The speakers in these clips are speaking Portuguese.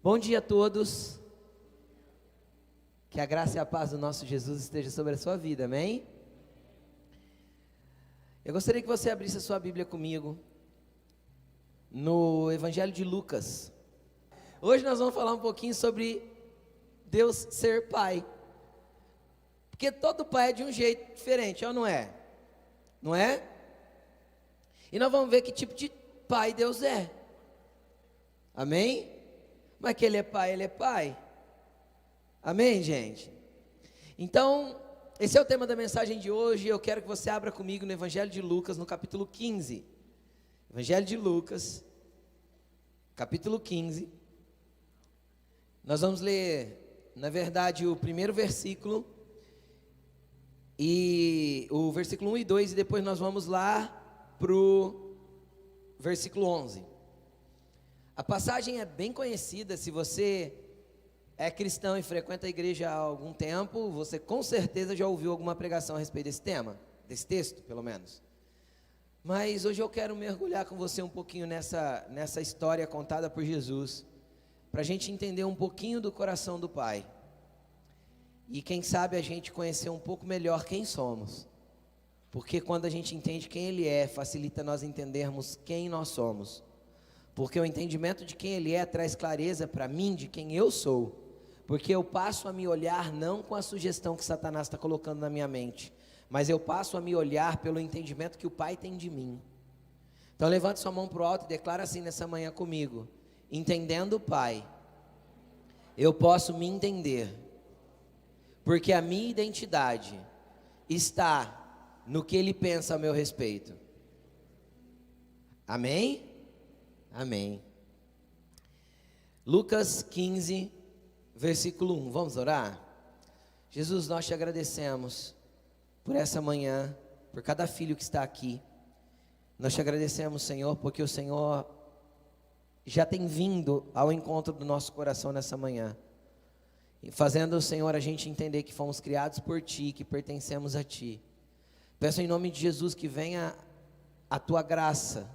Bom dia a todos, que a graça e a paz do nosso Jesus esteja sobre a sua vida, amém? Eu gostaria que você abrisse a sua Bíblia comigo, no Evangelho de Lucas. Hoje nós vamos falar um pouquinho sobre Deus ser Pai, porque todo pai é de um jeito diferente, ou não é? Não é? E nós vamos ver que tipo de pai Deus é, amém? Mas que Ele é Pai, Ele é Pai, amém, gente? Então, esse é o tema da mensagem de hoje. Eu quero que você abra comigo no Evangelho de Lucas, no capítulo 15. Evangelho de Lucas, capítulo 15. Nós vamos ler, na verdade, o primeiro versículo, e o versículo 1 e 2, e depois nós vamos lá para o versículo 11. A passagem é bem conhecida. Se você é cristão e frequenta a igreja há algum tempo, você com certeza já ouviu alguma pregação a respeito desse tema, desse texto, pelo menos. Mas hoje eu quero mergulhar com você um pouquinho nessa história contada por Jesus, para a gente entender um pouquinho do coração do Pai. E quem sabe a gente conhecer um pouco melhor quem somos. Porque quando a gente entende quem Ele é, facilita nós entendermos quem nós somos. Porque o entendimento de quem Ele é traz clareza para mim de quem eu sou. Porque eu passo a me olhar não com a sugestão que Satanás está colocando na minha mente, mas eu passo a me olhar pelo entendimento que o Pai tem de mim. Então levante sua mão para o alto e declara assim nessa manhã comigo: entendendo o Pai, eu posso me entender, porque a minha identidade está no que Ele pensa a meu respeito. Amém? Amém. Lucas 15, versículo 1, vamos orar? Jesus, nós te agradecemos por essa manhã, por cada filho que está aqui. Nós te agradecemos, Senhor, porque o Senhor já tem vindo ao encontro do nosso coração nessa manhã, e fazendo, Senhor, a gente entender que fomos criados por Ti, que pertencemos a Ti. Peço em nome de Jesus que venha a Tua graça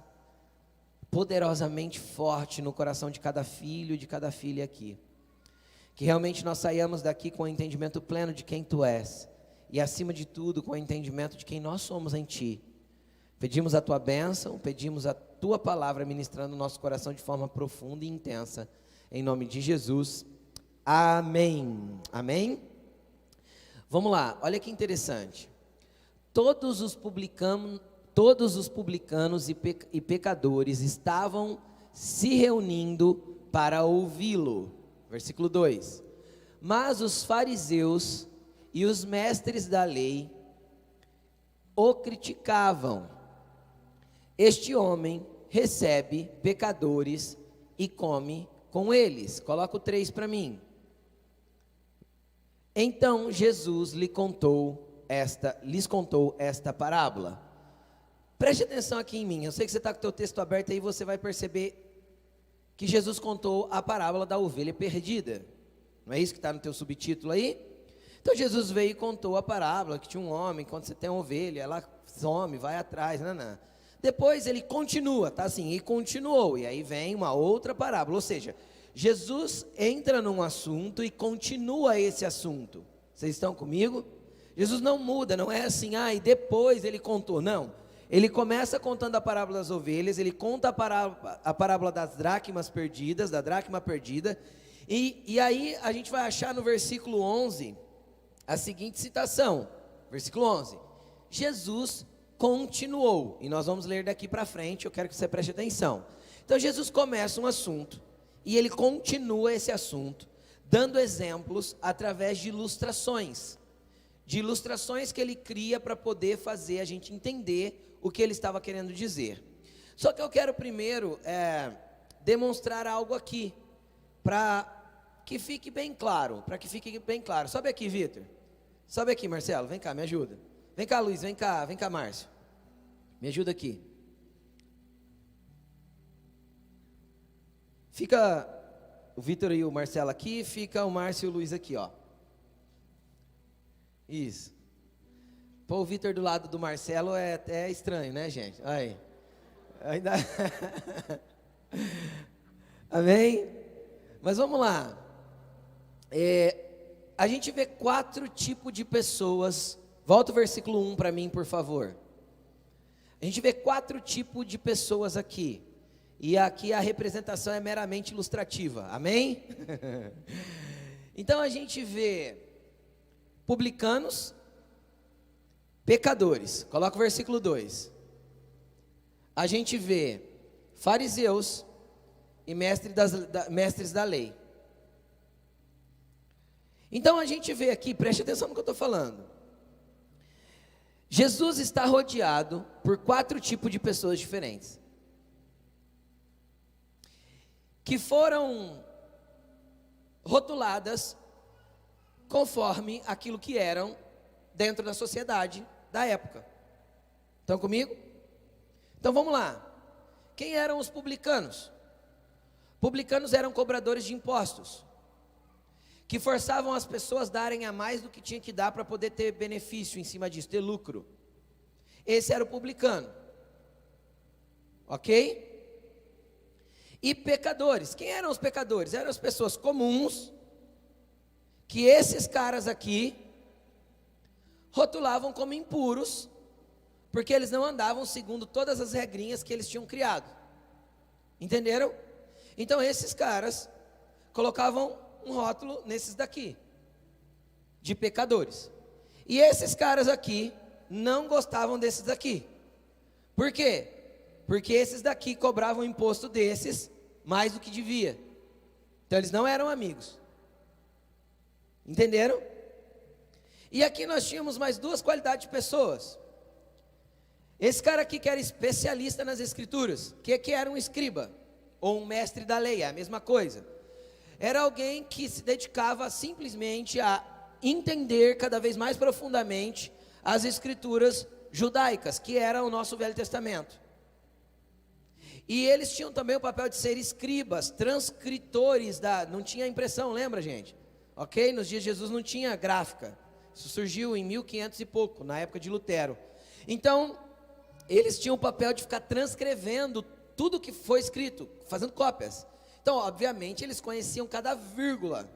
poderosamente forte no coração de cada filho e de cada filha aqui. Que realmente nós saiamos daqui com o entendimento pleno de quem Tu és, e acima de tudo com o entendimento de quem nós somos em Ti. Pedimos a Tua bênção, pedimos a Tua palavra ministrando o nosso coração de forma profunda e intensa, em nome de Jesus, amém. Amém? Vamos lá, olha que interessante. Todos os publicanos e pecadores estavam se reunindo para ouvi-lo. Versículo 2. Mas os fariseus e os mestres da lei o criticavam. Este homem recebe pecadores e come com eles. Coloca o 3 para mim. Então Jesus lhes contou esta parábola. Preste atenção aqui em mim. Eu sei que você está com o teu texto aberto aí, você vai perceber que Jesus contou a parábola da ovelha perdida. Não é isso que está no teu subtítulo aí? Então Jesus veio e contou a parábola que tinha um homem, quando você tem uma ovelha, ela some, vai atrás, não. Depois ele continua, tá assim, e continuou, e aí vem uma outra parábola. Ou seja, Jesus entra num assunto e continua esse assunto. Vocês estão comigo? Jesus não muda, não é assim, e depois ele contou, não. Ele começa contando a parábola das ovelhas, ele conta a parábola das dracmas perdidas, da dracma perdida, e aí a gente vai achar no versículo 11, a seguinte citação, versículo 11, Jesus continuou, e nós vamos ler daqui para frente, eu quero que você preste atenção. Então Jesus começa um assunto, e ele continua esse assunto, dando exemplos através de ilustrações que ele cria para poder fazer a gente entender o que ele estava querendo dizer. Só que eu quero primeiro demonstrar algo aqui, para que fique bem claro, Sobe aqui, Vitor. Sobe aqui, Marcelo, vem cá, me ajuda. Vem cá, Luiz, vem cá, Márcio. Me ajuda aqui. Fica o Vitor e o Marcelo aqui, fica o Márcio e o Luiz aqui, ó. Isso. Pô, o Vitor do lado do Marcelo é até estranho, né, gente? Aí. Ainda... Amém? Mas vamos lá. A gente vê 4 tipos de pessoas. Volta o versículo 1 para mim, por favor. A gente vê 4 tipos de pessoas aqui. E aqui a representação é meramente ilustrativa. Amém? Então a gente vê publicanos, pecadores. Coloca o versículo 2. A gente vê fariseus e mestres da lei. Então a gente vê aqui, preste atenção no que eu estou falando. Jesus está rodeado por 4 tipos de pessoas diferentes, que foram rotuladas conforme aquilo que eram dentro da sociedade da época. Estão comigo? Então vamos lá. Quem eram os publicanos? Publicanos eram cobradores de impostos, que forçavam as pessoas a darem a mais do que tinha que dar para poder ter benefício em cima disso, ter lucro. Esse era o publicano. Ok? E pecadores. Quem eram os pecadores? Eram as pessoas comuns, que esses caras aqui rotulavam como impuros, porque eles não andavam segundo todas as regrinhas que eles tinham criado. Entenderam? Então esses caras colocavam um rótulo nesses daqui, de pecadores. E esses caras aqui não gostavam desses daqui. Por quê? Porque esses daqui cobravam imposto desses mais do que devia. Então eles não eram amigos. Entenderam? E aqui nós tínhamos mais 2 qualidades de pessoas. Esse cara aqui que era especialista nas escrituras, que era um escriba, ou um mestre da lei, é a mesma coisa. Era alguém que se dedicava simplesmente a entender cada vez mais profundamente as escrituras judaicas, que era o nosso Velho Testamento. E eles tinham também o papel de ser escribas, transcritores não tinha impressão, lembra, gente? Ok? Nos dias de Jesus não tinha gráfica. Isso surgiu em 1500 e pouco, na época de Lutero. Então, eles tinham o papel de ficar transcrevendo tudo que foi escrito, fazendo cópias. Então, obviamente, eles conheciam cada vírgula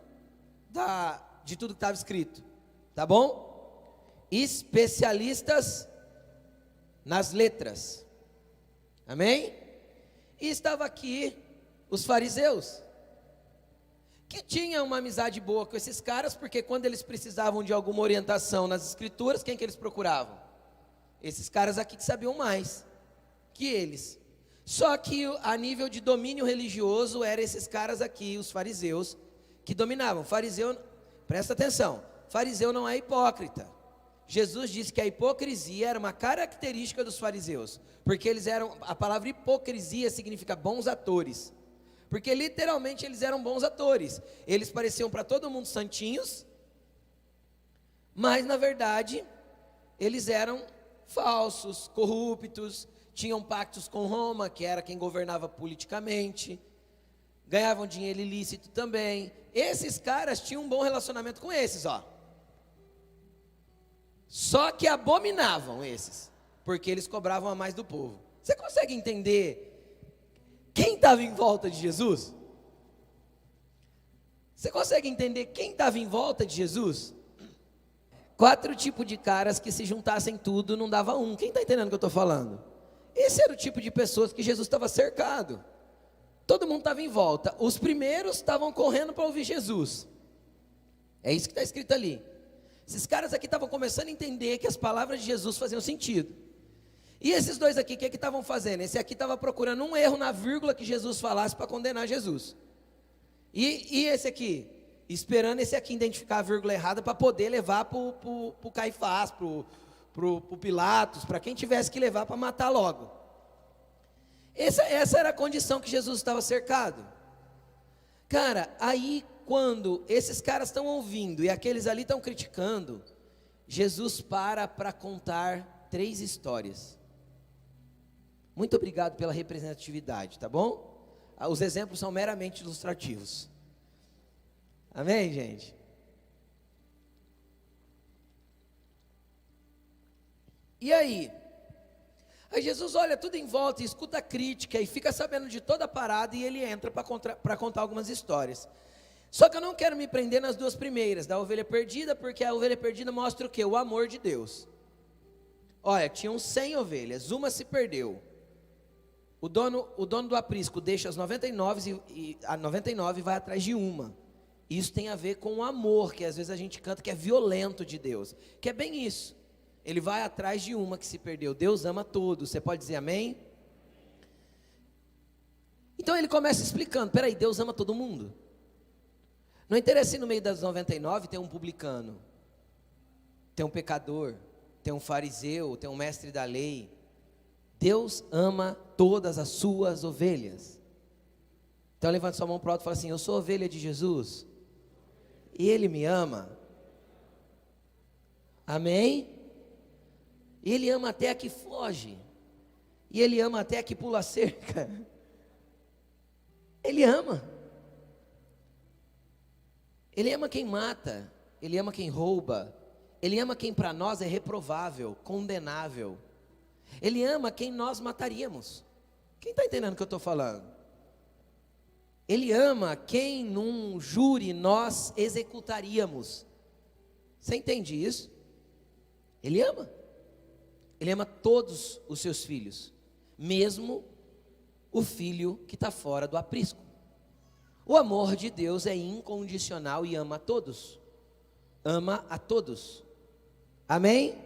de tudo que estava escrito. Tá bom? Especialistas nas letras. Amém? E estava aqui os fariseus, que tinham uma amizade boa com esses caras, porque quando eles precisavam de alguma orientação nas escrituras, quem que eles procuravam? Esses caras aqui que sabiam mais que eles. Só que a nível de domínio religioso, eram esses caras aqui, os fariseus, que dominavam. Fariseu, presta atenção, fariseu não é hipócrita. Jesus disse que a hipocrisia era uma característica dos fariseus, porque eles eram, a palavra hipocrisia significa bons atores, porque literalmente eles eram bons atores. Eles pareciam para todo mundo santinhos, mas na verdade eles eram falsos, corruptos, tinham pactos com Roma, que era quem governava politicamente, ganhavam dinheiro ilícito também. Esses caras tinham um bom relacionamento com esses, ó. Só que abominavam esses, porque eles cobravam a mais do povo. Você consegue entender quem estava em volta de Jesus? Você consegue entender quem estava em volta de Jesus? 4 tipos de caras que se juntassem tudo não dava um. Quem está entendendo o que eu estou falando? Esse era o tipo de pessoas que Jesus estava cercado. Todo mundo estava em volta. Os primeiros estavam correndo para ouvir Jesus. É isso que está escrito ali. Esses caras aqui estavam começando a entender que as palavras de Jesus faziam sentido. E esses dois aqui, o que estavam fazendo? Esse aqui estava procurando um erro na vírgula que Jesus falasse para condenar Jesus. E esse aqui? Esperando esse aqui identificar a vírgula errada para poder levar para o Caifás, para o Pilatos, para quem tivesse que levar para matar logo. Essa era a condição que Jesus estava cercado. Cara, aí quando esses caras estão ouvindo e aqueles ali estão criticando, Jesus para contar 3 histórias. Muito obrigado pela representatividade, tá bom? Os exemplos são meramente ilustrativos. Amém, gente? E aí? Aí Jesus olha tudo em volta e escuta a crítica e fica sabendo de toda a parada, e ele entra para contar algumas histórias. Só que eu não quero me prender nas duas primeiras, da ovelha perdida, porque a ovelha perdida mostra o quê? O amor de Deus. Olha, tinham 100 ovelhas, uma se perdeu. O dono do aprisco deixa as 99 e a 99 vai atrás de uma. Isso tem a ver com o amor, que às vezes a gente canta que é violento de Deus, que é bem isso. Ele vai atrás de uma que se perdeu. Deus ama todos. Você pode dizer amém? Então ele começa explicando, peraí, Deus ama todo mundo? Não interessa se no meio das 99 tem um publicano, tem um pecador, tem um fariseu, tem um mestre da lei. Deus ama todas as suas ovelhas. Então levanta sua mão para o alto e fala assim: eu sou ovelha de Jesus e Ele me ama. Amém? E Ele ama até a que foge, e Ele ama até a que pula a cerca. Ele ama. Ele ama quem mata, Ele ama quem rouba, Ele ama quem para nós é reprovável, condenável. Ele ama quem nós mataríamos. Quem está entendendo o que eu estou falando? Ele ama quem num júri nós executaríamos. Você entende isso? Ele ama. Ele ama todos os seus filhos, mesmo o filho que está fora do aprisco. O amor de Deus é incondicional e ama a todos. Ama a todos. Amém?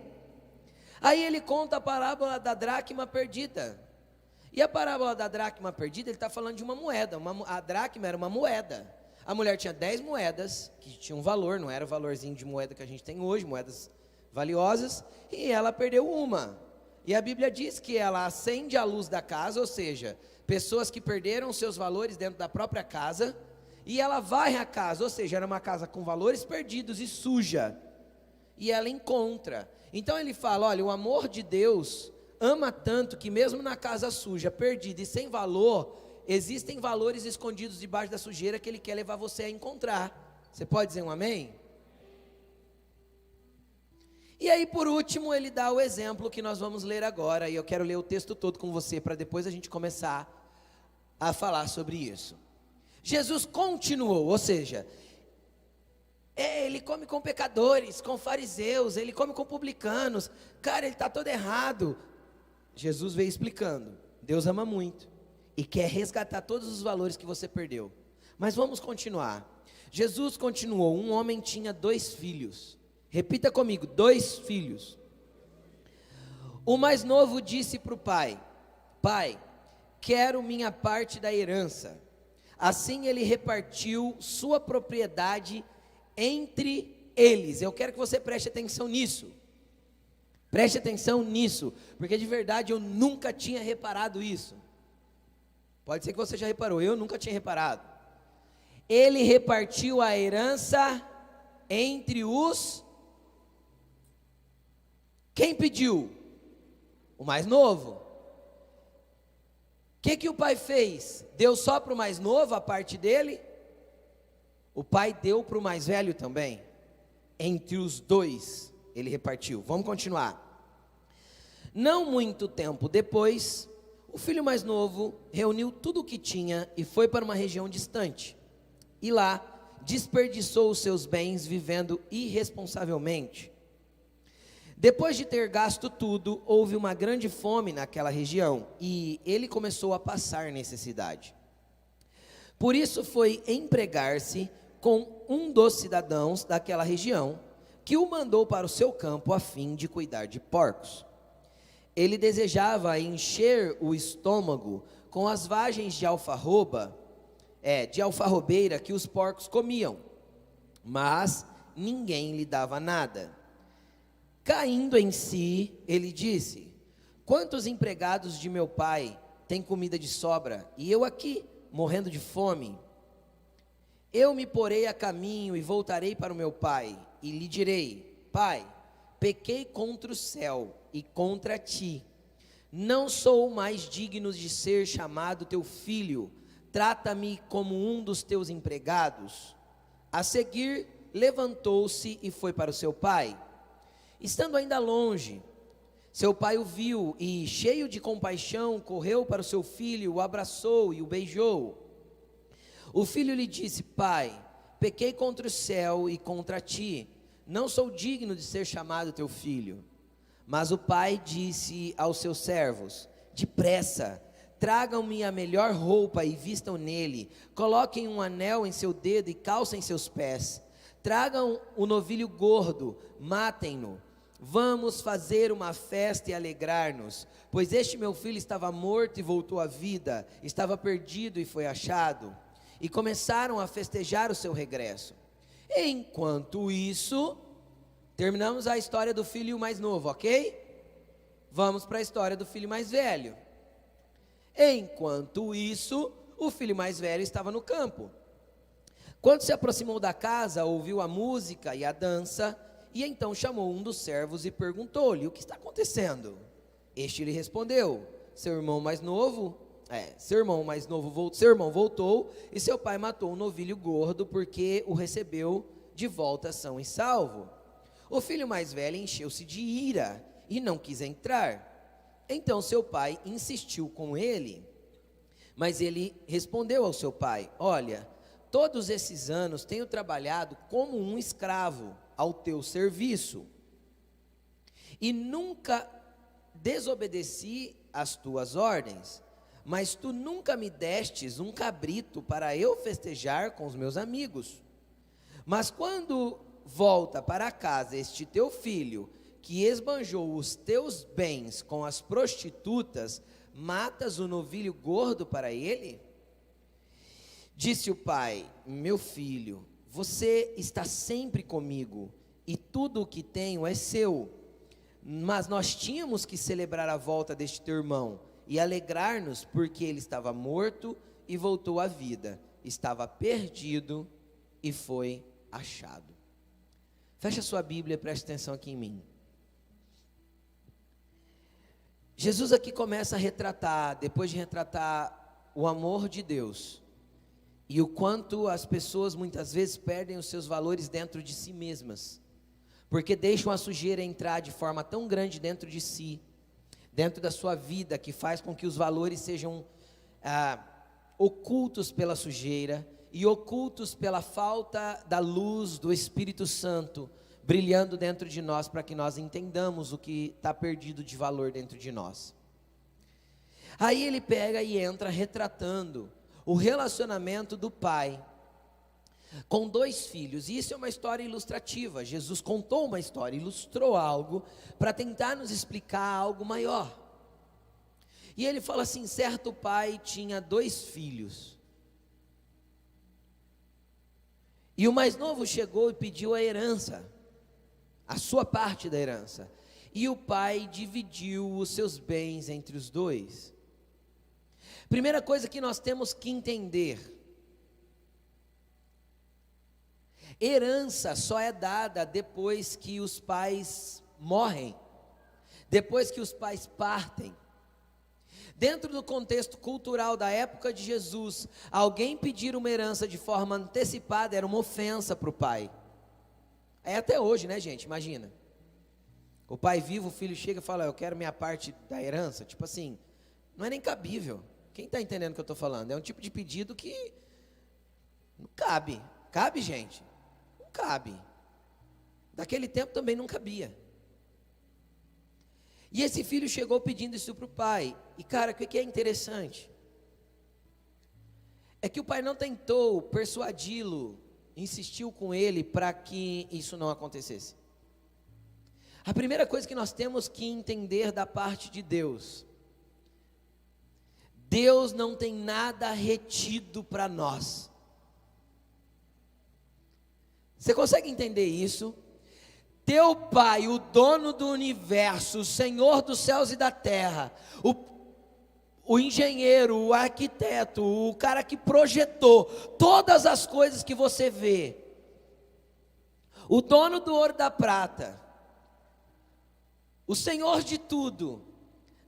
Aí ele conta a parábola da dracma perdida. E a parábola da dracma perdida, ele está falando de uma moeda. A dracma era uma moeda. A mulher tinha 10 moedas, que tinham valor, não era o valorzinho de moeda que a gente tem hoje, moedas valiosas, e ela perdeu uma. E a Bíblia diz que ela acende a luz da casa, ou seja, pessoas que perderam seus valores dentro da própria casa, e ela varre a casa, ou seja, era uma casa com valores perdidos e suja, e ela encontra. Então ele fala, olha, o amor de Deus ama tanto que mesmo na casa suja, perdida e sem valor, existem valores escondidos debaixo da sujeira que Ele quer levar você a encontrar. Você pode dizer um amém? E aí por último ele dá o exemplo que nós vamos ler agora, e eu quero ler o texto todo com você, para depois a gente começar a falar sobre isso. Jesus continuou, ou seja, ele come com pecadores, com fariseus, ele come com publicanos, cara, ele está todo errado. Jesus veio explicando, Deus ama muito, e quer resgatar todos os valores que você perdeu. Mas vamos continuar. Jesus continuou, um homem tinha 2 filhos, repita comigo, 2 filhos. O mais novo disse para o pai, pai, quero minha parte da herança. Assim ele repartiu sua propriedade entre eles. Eu quero que você preste atenção nisso. Preste atenção nisso, porque de verdade eu nunca tinha reparado isso. Pode ser que você já reparou, eu nunca tinha reparado. Ele repartiu a herança entre os... Quem pediu? O mais novo. O que o pai fez? Deu só para o mais novo a parte dele? O pai deu para o mais velho também. Entre os 2 ele repartiu. Vamos continuar. Não muito tempo depois, o filho mais novo reuniu tudo o que tinha e foi para uma região distante. E lá desperdiçou os seus bens vivendo irresponsavelmente. Depois de ter gasto tudo, houve uma grande fome naquela região e ele começou a passar necessidade. Por isso foi empregar-se com um dos cidadãos daquela região, que o mandou para o seu campo a fim de cuidar de porcos. Ele desejava encher o estômago com as vagens de alfarrobeira que os porcos comiam, mas ninguém lhe dava nada. Caindo em si, ele disse: quantos empregados de meu pai têm comida de sobra, e eu aqui, morrendo de fome? Eu me porei a caminho e voltarei para o meu pai, e lhe direi: pai, pequei contra o céu e contra ti, não sou mais digno de ser chamado teu filho, trata-me como um dos teus empregados. A seguir, levantou-se e foi para o seu pai. Estando ainda longe, Seu pai o viu e, cheio de compaixão, correu para o seu filho, o abraçou e o beijou. O filho lhe disse: Pai, pequei contra o céu e contra ti, não sou digno de ser chamado teu filho. Mas o pai disse aos seus servos: Depressa, tragam-me a melhor roupa e vistam nele, coloquem um anel em seu dedo e calcem seus pés. Tragam o novilho gordo, matem-no. Vamos fazer uma festa e alegrar-nos, pois este meu filho estava morto e voltou à vida, estava perdido e foi achado. E começaram a festejar o seu regresso. Enquanto isso, terminamos a história do filho mais novo, ok? Vamos para a história do filho mais velho. Enquanto isso, o filho mais velho estava no campo. Quando se aproximou da casa, ouviu a música e a dança, e então chamou um dos servos e perguntou-lhe: o que está acontecendo? Este lhe respondeu: seu irmão voltou e seu pai matou um novilho gordo porque o recebeu de volta são e salvo. O filho mais velho encheu-se de ira e não quis entrar. Então seu pai insistiu com ele, mas ele respondeu ao seu pai: olha, todos esses anos tenho trabalhado como um escravo ao teu serviço e nunca desobedeci às tuas ordens, mas tu nunca me destes um cabrito para eu festejar com os meus amigos. Mas quando volta para casa este teu filho, que esbanjou os teus bens com as prostitutas, matas o novilho gordo para ele? Disse o pai: meu filho, você está sempre comigo, e tudo o que tenho é seu. Mas nós tínhamos que celebrar a volta deste teu irmão, e alegrar-nos, porque ele estava morto e voltou à vida, estava perdido e foi achado. Fecha sua Bíblia e preste atenção aqui em mim. Jesus aqui começa a retratar, depois de retratar o amor de Deus, e o quanto as pessoas muitas vezes perdem os seus valores dentro de si mesmas, porque deixam a sujeira entrar de forma tão grande dentro de si, dentro da sua vida, que faz com que os valores sejam ocultos pela sujeira, e ocultos pela falta da luz do Espírito Santo, brilhando dentro de nós, para que nós entendamos o que está perdido de valor dentro de nós. Aí ele pega e entra retratando o relacionamento do pai com dois filhos, e isso é uma história ilustrativa. Jesus contou uma história, ilustrou algo, para tentar nos explicar algo maior. E ele fala assim: certo pai tinha dois filhos, e o mais novo chegou e pediu a herança, a sua parte da herança, e o pai dividiu os seus bens entre os dois. Primeira coisa que nós temos que entender: herança só é dada depois que os pais morrem, depois que os pais partem. Dentro do contexto cultural da época de Jesus, alguém pedir uma herança de forma antecipada era uma ofensa para o pai. É até hoje, né, gente? Imagina. O pai vivo, o filho chega e fala: eu quero minha parte da herança. Tipo assim, não é nem cabível. Quem está entendendo o que eu estou falando? É um tipo de pedido que não cabe. Cabe, gente? Não cabe. Daquele tempo também não cabia. E esse filho chegou pedindo isso para o pai. E cara, o que é interessante? É que o pai não tentou persuadi-lo, insistiu com ele para que isso não acontecesse. A primeira coisa que nós temos que entender da parte de Deus: Deus não tem nada retido para nós. Você consegue entender isso? Teu pai, o dono do universo, o Senhor dos céus e da terra, o engenheiro, o arquiteto, o cara que projetou todas as coisas que você vê, o dono do ouro e da prata, o Senhor de tudo,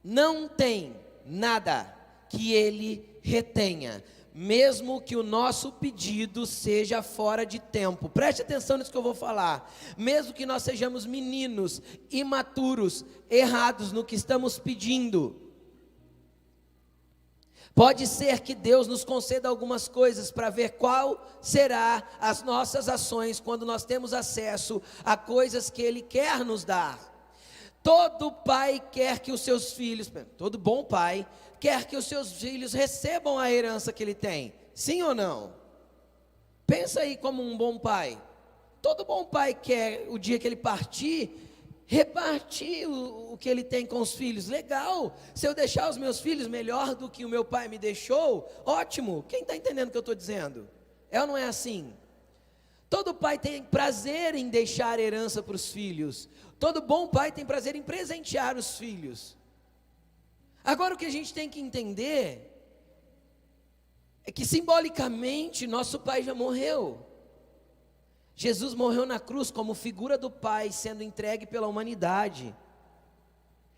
não tem nada que ele retenha, mesmo que o nosso pedido seja fora de tempo. Preste atenção nisso que eu vou falar. Mesmo que nós sejamos meninos, imaturos, errados no que estamos pedindo, pode ser que Deus nos conceda algumas coisas para ver qual será as nossas ações quando nós temos acesso a coisas que Ele quer nos dar. Todo pai quer que os seus filhos, todo bom pai, quer que os seus filhos recebam a herança que ele tem. Sim ou não? Pensa aí como um bom pai. Todo bom pai quer, o dia que ele partir, repartir o que ele tem com os filhos. Legal, se eu deixar os meus filhos melhor do que o meu pai me deixou, ótimo. Quem está entendendo o que eu estou dizendo? É ou não é assim? Todo pai tem prazer em deixar herança para os filhos. Todo bom pai tem prazer em presentear os filhos. Agora o que a gente tem que entender é que simbolicamente nosso pai já morreu. Jesus morreu na cruz como figura do Pai sendo entregue pela humanidade.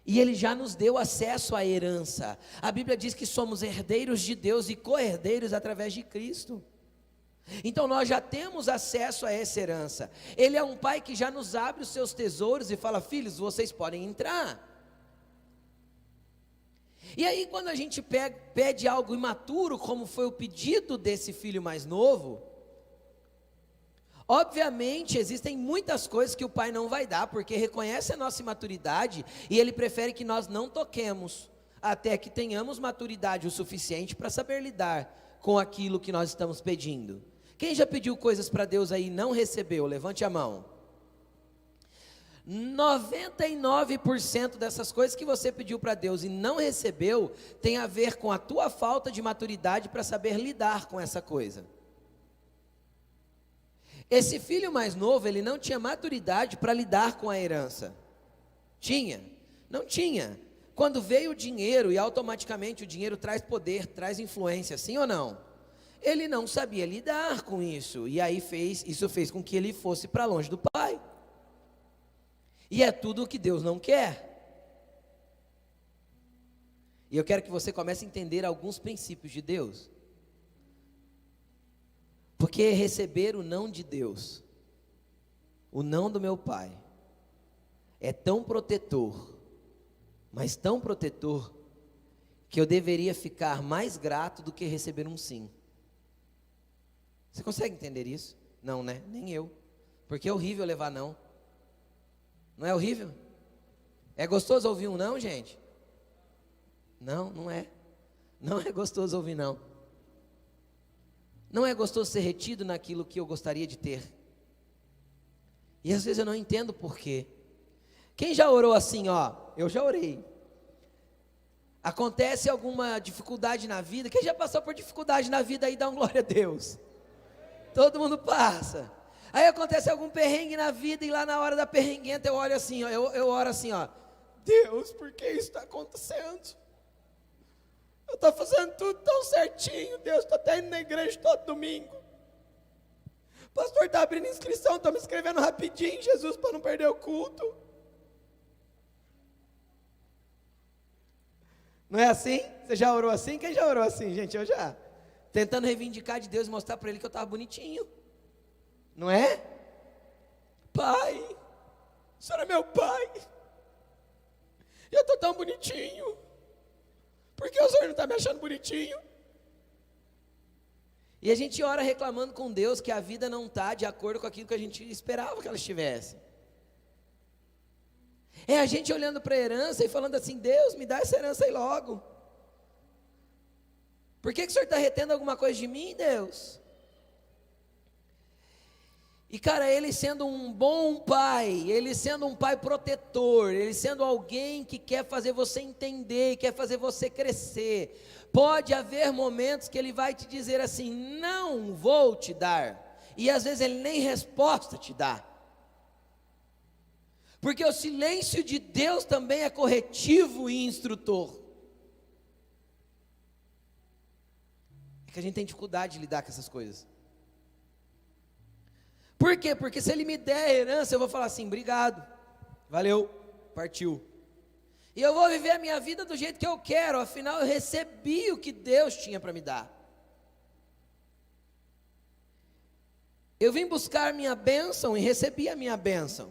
E Ele já nos deu acesso à herança. A Bíblia diz que somos herdeiros de Deus e co-herdeiros através de Cristo. Então nós já temos acesso a essa herança. Ele é um pai que já nos abre os seus tesouros e fala: filhos, vocês podem entrar. E aí quando a gente pede algo imaturo, como foi o pedido desse filho mais novo, obviamente existem muitas coisas que o pai não vai dar, porque reconhece a nossa imaturidade e ele prefere que nós não toquemos, até que tenhamos maturidade o suficiente para saber lidar com aquilo que nós estamos pedindo. Quem já pediu coisas para Deus aí e não recebeu? Levante a mão. 99% dessas coisas que você pediu para Deus e não recebeu, tem a ver com a tua falta de maturidade para saber lidar com essa coisa. Esse filho mais novo, ele não tinha maturidade para lidar com a herança. Tinha? Não tinha. Quando veio o dinheiro, e automaticamente o dinheiro traz poder, traz influência, sim ou não? Ele não sabia lidar com isso, e aí isso fez com que ele fosse para longe do pai. E é tudo o que Deus não quer. E eu quero que você comece a entender alguns princípios de Deus. Porque receber o não de Deus, o não do meu pai, é tão protetor, mas tão protetor, que eu deveria ficar mais grato do que receber um sim. Você consegue entender isso? Não, né? Nem eu. Porque é horrível levar não. Não é horrível? É gostoso ouvir um não, gente? Não, não é. Não é gostoso ouvir não. Não é gostoso ser retido naquilo que eu gostaria de ter. E às vezes eu não entendo por quê. Quem já orou assim, ó? Eu já orei. Acontece alguma dificuldade na vida? Quem já passou por dificuldade na vida aí, dá um glória a Deus. Todo mundo passa. Aí acontece algum perrengue na vida e lá na hora da perrenguenta eu olho assim, ó, eu oro assim, ó. Deus, por que isso está acontecendo? Eu estou fazendo tudo tão certinho. Deus, estou até indo na igreja todo domingo. O pastor está abrindo inscrição, estou me inscrevendo rapidinho, Jesus, para não perder o culto. Não é assim? Você já orou assim? Quem já orou assim, gente? Eu já. Tentando reivindicar de Deus e mostrar para Ele que eu estava bonitinho. Não é? Pai, o Senhor é meu pai. Eu estou tão bonitinho. Por que o Senhor não está me achando bonitinho? E a gente ora reclamando com Deus que a vida não está de acordo com aquilo que a gente esperava que ela estivesse. É a gente olhando para a herança e falando assim: Deus, me dá essa herança aí logo. Por que o Senhor está retendo alguma coisa de mim, Deus? E cara, Ele sendo um bom pai, Ele sendo um pai protetor, Ele sendo alguém que quer fazer você entender, quer fazer você crescer, pode haver momentos que Ele vai te dizer assim: não vou te dar, e às vezes Ele nem resposta te dá, porque o silêncio de Deus também é corretivo e instrutor. É que a gente tem dificuldade de lidar com essas coisas. Por quê? Porque se Ele me der a herança, eu vou falar assim: obrigado, valeu, partiu. E eu vou viver a minha vida do jeito que eu quero, afinal eu recebi o que Deus tinha para me dar. Eu vim buscar minha bênção e recebi a minha bênção.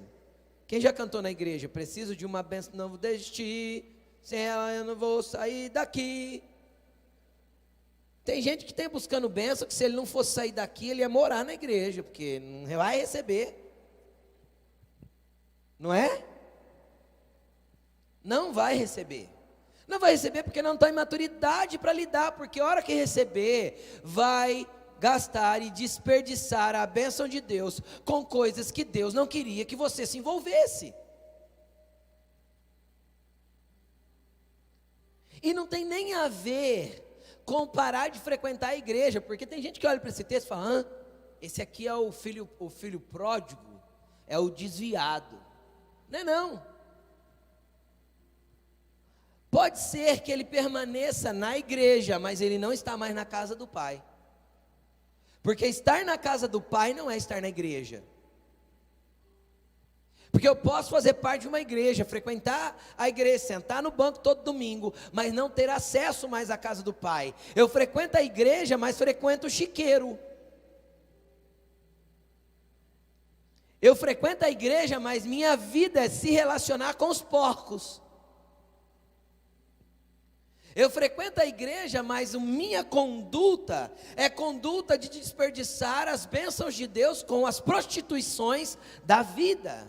Quem já cantou na igreja? Preciso de uma bênção, não vou desistir. Sem ela eu não vou sair daqui. Tem gente que tem buscando bênção, que se ele não fosse sair daqui, ele ia morar na igreja, porque não vai receber. Não é? Não vai receber. Não vai receber porque não tem maturidade para lidar, porque a hora que receber, vai gastar e desperdiçar a bênção de Deus com coisas que Deus não queria que você se envolvesse. E não tem nem a ver com parar de frequentar a igreja, porque tem gente que olha para esse texto e fala, esse aqui é o filho pródigo, é o desviado. Não é não. Pode ser que ele permaneça na igreja, mas ele não está mais na casa do Pai. Porque estar na casa do Pai não é estar na igreja. Porque eu posso fazer parte de uma igreja, frequentar a igreja, sentar no banco todo domingo, mas não ter acesso mais à casa do Pai. Eu frequento a igreja, mas frequento o chiqueiro. Eu frequento a igreja, mas minha vida é se relacionar com os porcos. Eu frequento a igreja, mas a minha conduta é conduta de desperdiçar as bênçãos de Deus com as prostituições da vida.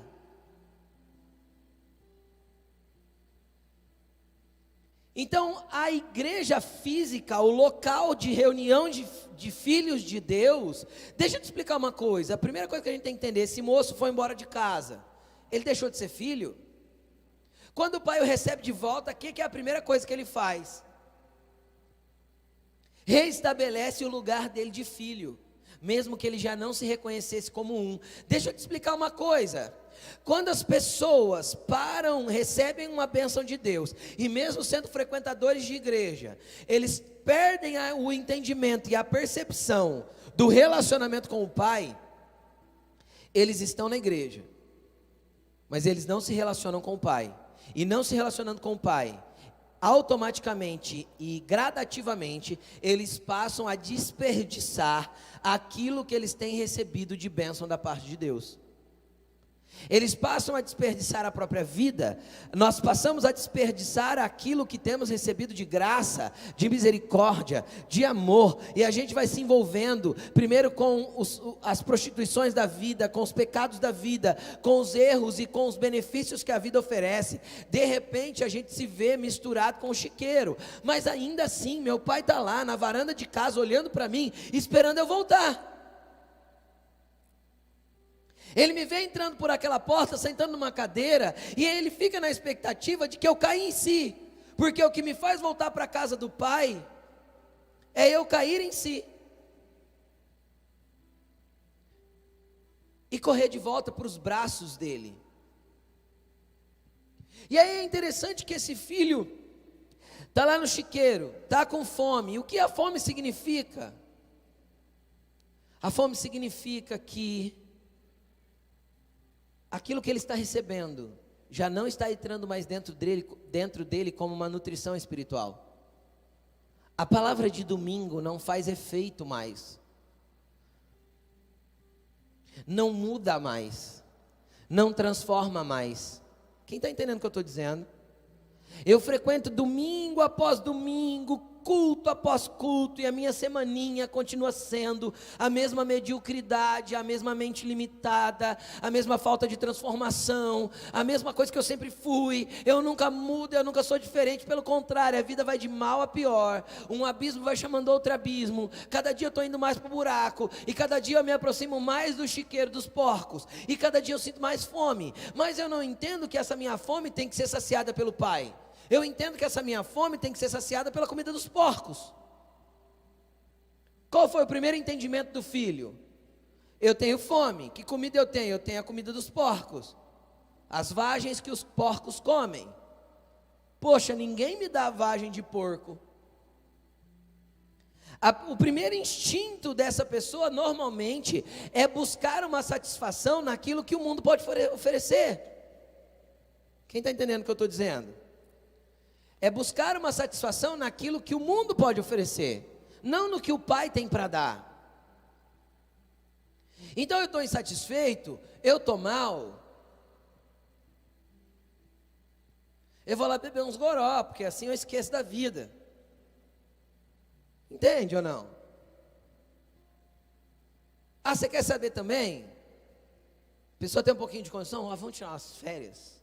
Então, a igreja física, o local de reunião de filhos de Deus, deixa eu te explicar uma coisa. A primeira coisa que a gente tem que entender, esse moço foi embora de casa, ele deixou de ser filho? Quando o pai o recebe de volta, o que é a primeira coisa que ele faz? Reestabelece o lugar dele de filho, mesmo que ele já não se reconhecesse como um. Deixa eu te explicar uma coisa. Quando as pessoas recebem uma bênção de Deus, e mesmo sendo frequentadores de igreja, eles perdem o entendimento e a percepção do relacionamento com o Pai, eles estão na igreja, mas eles não se relacionam com o Pai. E não se relacionando com o Pai, automaticamente e gradativamente, eles passam a desperdiçar aquilo que eles têm recebido de bênção da parte de Deus. Eles passam a desperdiçar a própria vida, nós passamos a desperdiçar aquilo que temos recebido de graça, de misericórdia, de amor, e a gente vai se envolvendo, primeiro com as prostituições da vida, com os pecados da vida, com os erros e com os benefícios que a vida oferece. De repente a gente se vê misturado com o chiqueiro, mas ainda assim meu pai está lá na varanda de casa olhando para mim, esperando eu voltar. Ele me vê entrando por aquela porta, sentando numa cadeira, e ele fica na expectativa de que eu caia em si, porque o que me faz voltar para a casa do Pai, é eu cair em si, e correr de volta para os braços dele. E aí é interessante que esse filho, está lá no chiqueiro, está com fome, e o que a fome significa? A fome significa que aquilo que ele está recebendo já não está entrando mais dentro dele como uma nutrição espiritual. A palavra de domingo não faz efeito mais, não muda mais, não transforma mais. Quem está entendendo o que eu estou dizendo? Eu frequento domingo após domingo, culto após culto, e a minha semaninha continua sendo a mesma mediocridade, a mesma mente limitada, a mesma falta de transformação, a mesma coisa que eu sempre fui. Eu nunca mudo, eu nunca sou diferente, pelo contrário, a vida vai de mal a pior, um abismo vai chamando outro abismo, cada dia eu estou indo mais para o buraco, e cada dia eu me aproximo mais do chiqueiro, dos porcos, e cada dia eu sinto mais fome, mas eu não entendo que essa minha fome tem que ser saciada pelo Pai. Eu entendo que essa minha fome tem que ser saciada pela comida dos porcos. Qual foi o primeiro entendimento do filho? Eu tenho fome. Que comida eu tenho? Eu tenho a comida dos porcos, as vagens que os porcos comem. Poxa, ninguém me dá vagem de porco. O primeiro instinto dessa pessoa normalmente é buscar uma satisfação naquilo que o mundo pode oferecer. Quem está entendendo o que eu estou dizendo? É buscar uma satisfação naquilo que o mundo pode oferecer, não no que o Pai tem para dar. Então eu estou insatisfeito, eu estou mal, eu vou lá beber uns goró, porque assim eu esqueço da vida. Entende ou não? Ah, você quer saber também? A pessoa tem um pouquinho de condição, vamos tirar umas férias.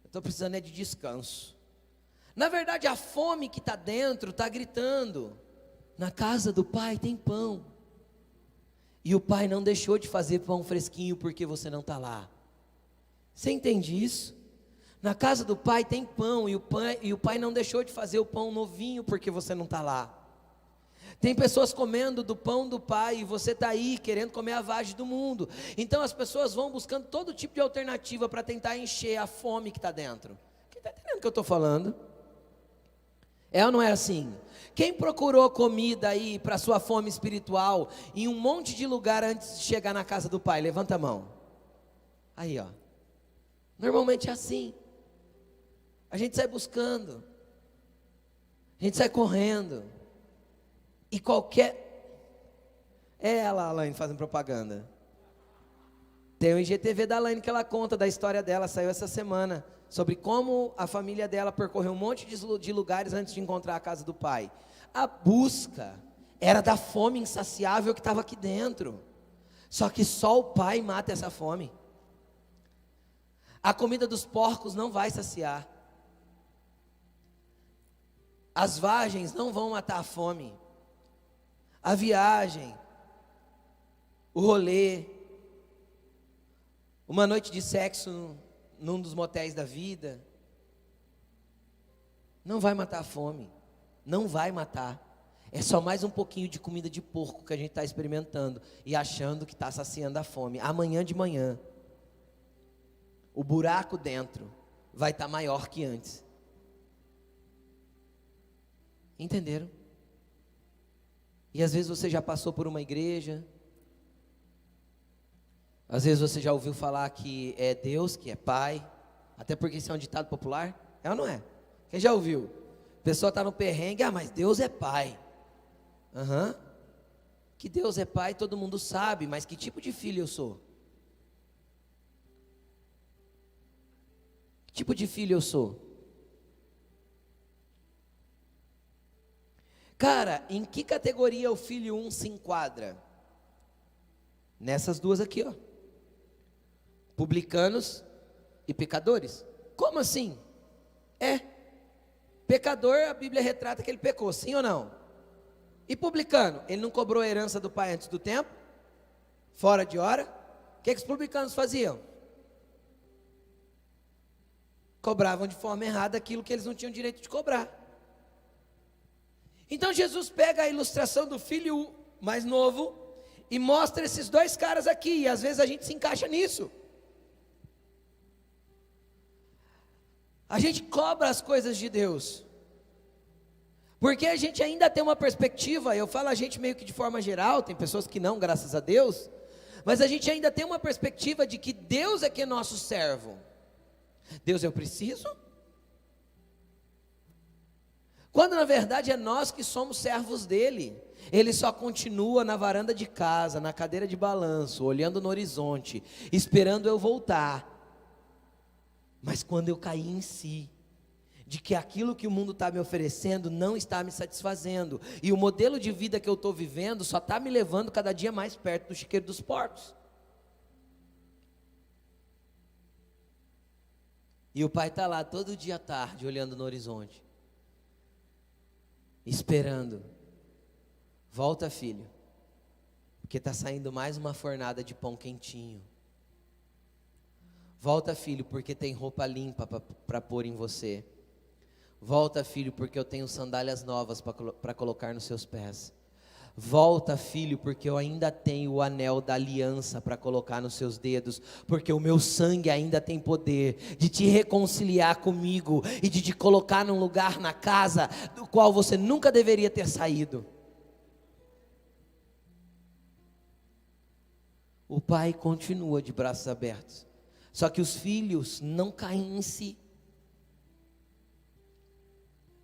Eu estou precisando de descanso. Na verdade, a fome que está dentro está gritando: na casa do pai tem pão. E o pai não deixou de fazer pão fresquinho porque você não está lá. Você entende isso? Na casa do pai tem pão e o pai não deixou de fazer o pão novinho porque você não está lá. Tem pessoas comendo do pão do pai e você está aí querendo comer a vagem do mundo. Então as pessoas vão buscando todo tipo de alternativa para tentar encher a fome que está dentro. Quem está entendendo o que eu estou falando? É ou não é assim? Quem procurou comida aí para sua fome espiritual em um monte de lugar antes de chegar na casa do pai? Levanta a mão. Aí, ó. Normalmente é assim. A gente sai buscando. A gente sai correndo. E qualquer... É ela, a Alaine, fazendo propaganda. Tem o IGTV da Alaine que ela conta da história dela, saiu essa semana, sobre como a família dela percorreu um monte de lugares antes de encontrar a casa do pai. A busca era da fome insaciável que estava aqui dentro. Só que só o pai mata essa fome. A comida dos porcos não vai saciar. As vagens não vão matar a fome. A viagem, o rolê, uma noite de sexo num dos motéis da vida, não vai matar a fome, não vai matar. É só mais um pouquinho de comida de porco que a gente está experimentando e achando que está saciando a fome. Amanhã de manhã, o buraco dentro vai estar maior que antes. Entenderam? E às vezes você já passou por uma igreja, às vezes você já ouviu falar que é Deus, que é Pai, até porque isso é um ditado popular, é ou não é? Quem já ouviu? A pessoa está no perrengue, mas Deus é Pai. Que Deus é Pai todo mundo sabe, mas que tipo de filho eu sou? Que tipo de filho eu sou? Cara, em que categoria o filho 1 se enquadra? Nessas duas aqui, ó. Publicanos e pecadores. Como assim? Pecador, a Bíblia retrata que ele pecou, sim ou não? E publicano, ele não cobrou a herança do pai antes do tempo? Fora de hora? O que os publicanos faziam? Cobravam de forma errada aquilo que eles não tinham direito de cobrar. Então Jesus pega a ilustração do filho mais novo e mostra esses dois caras aqui, e às vezes a gente se encaixa nisso. A gente cobra as coisas de Deus, porque a gente ainda tem uma perspectiva, eu falo a gente meio que de forma geral, tem pessoas que não, graças a Deus, mas a gente ainda tem uma perspectiva de que Deus é que é nosso servo. Deus, eu preciso? Quando na verdade é nós que somos servos dele. Ele só continua na varanda de casa, na cadeira de balanço, olhando no horizonte, esperando eu voltar. Mas quando eu caí em si, de que aquilo que o mundo está me oferecendo não está me satisfazendo, e o modelo de vida que eu estou vivendo só está me levando cada dia mais perto do chiqueiro dos porcos. E o pai está lá todo dia à tarde, olhando no horizonte, esperando. Volta, filho, porque está saindo mais uma fornada de pão quentinho. Volta, filho, porque tem roupa limpa para pôr em você. Volta, filho, porque eu tenho sandálias novas para colocar nos seus pés. Volta, filho, porque eu ainda tenho o anel da aliança para colocar nos seus dedos, porque o meu sangue ainda tem poder de te reconciliar comigo e de te colocar num lugar na casa do qual você nunca deveria ter saído. O pai continua de braços abertos, só que os filhos não caem em si.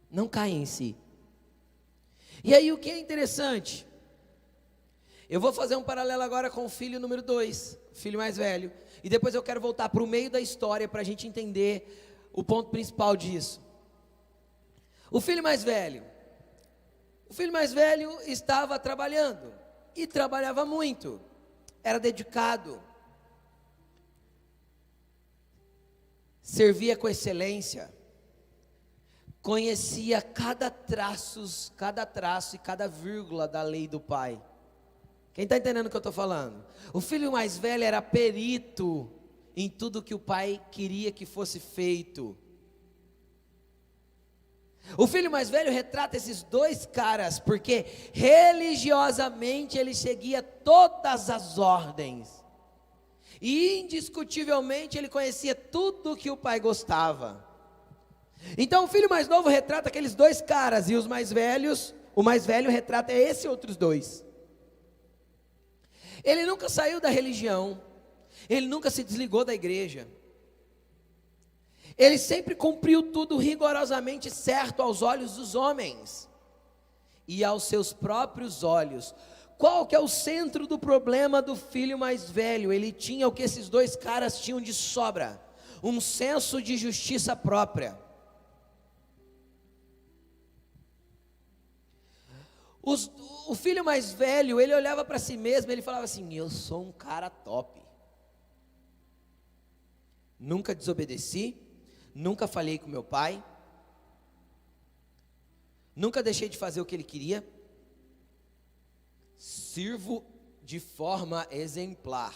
Não caem em si. E aí o que é interessante? Eu vou fazer um paralelo agora com o filho número 2, filho mais velho. E depois eu quero voltar para o meio da história para a gente entender o ponto principal disso. O filho mais velho. O filho mais velho estava trabalhando. E trabalhava muito. Era dedicado. Servia com excelência. Conhecia cada traço e cada vírgula da lei do pai. Quem está entendendo o que eu estou falando? O filho mais velho era perito em tudo que o pai queria que fosse feito. O filho mais velho retrata esses dois caras, porque religiosamente ele seguia todas as ordens. E indiscutivelmente ele conhecia tudo que o pai gostava. Então o filho mais novo retrata aqueles dois caras, e os mais velhos, o mais velho retrata esses outros dois. Ele nunca saiu da religião, ele nunca se desligou da igreja. Ele sempre cumpriu tudo rigorosamente certo aos olhos dos homens e aos seus próprios olhos. Qual que é o centro do problema do filho mais velho? Ele tinha o que esses dois caras tinham de sobra: um senso de justiça própria. O filho mais velho, ele olhava para si mesmo, ele falava assim: eu sou um cara top. Nunca desobedeci, nunca falhei com meu pai, nunca deixei de fazer o que ele queria, sirvo de forma exemplar.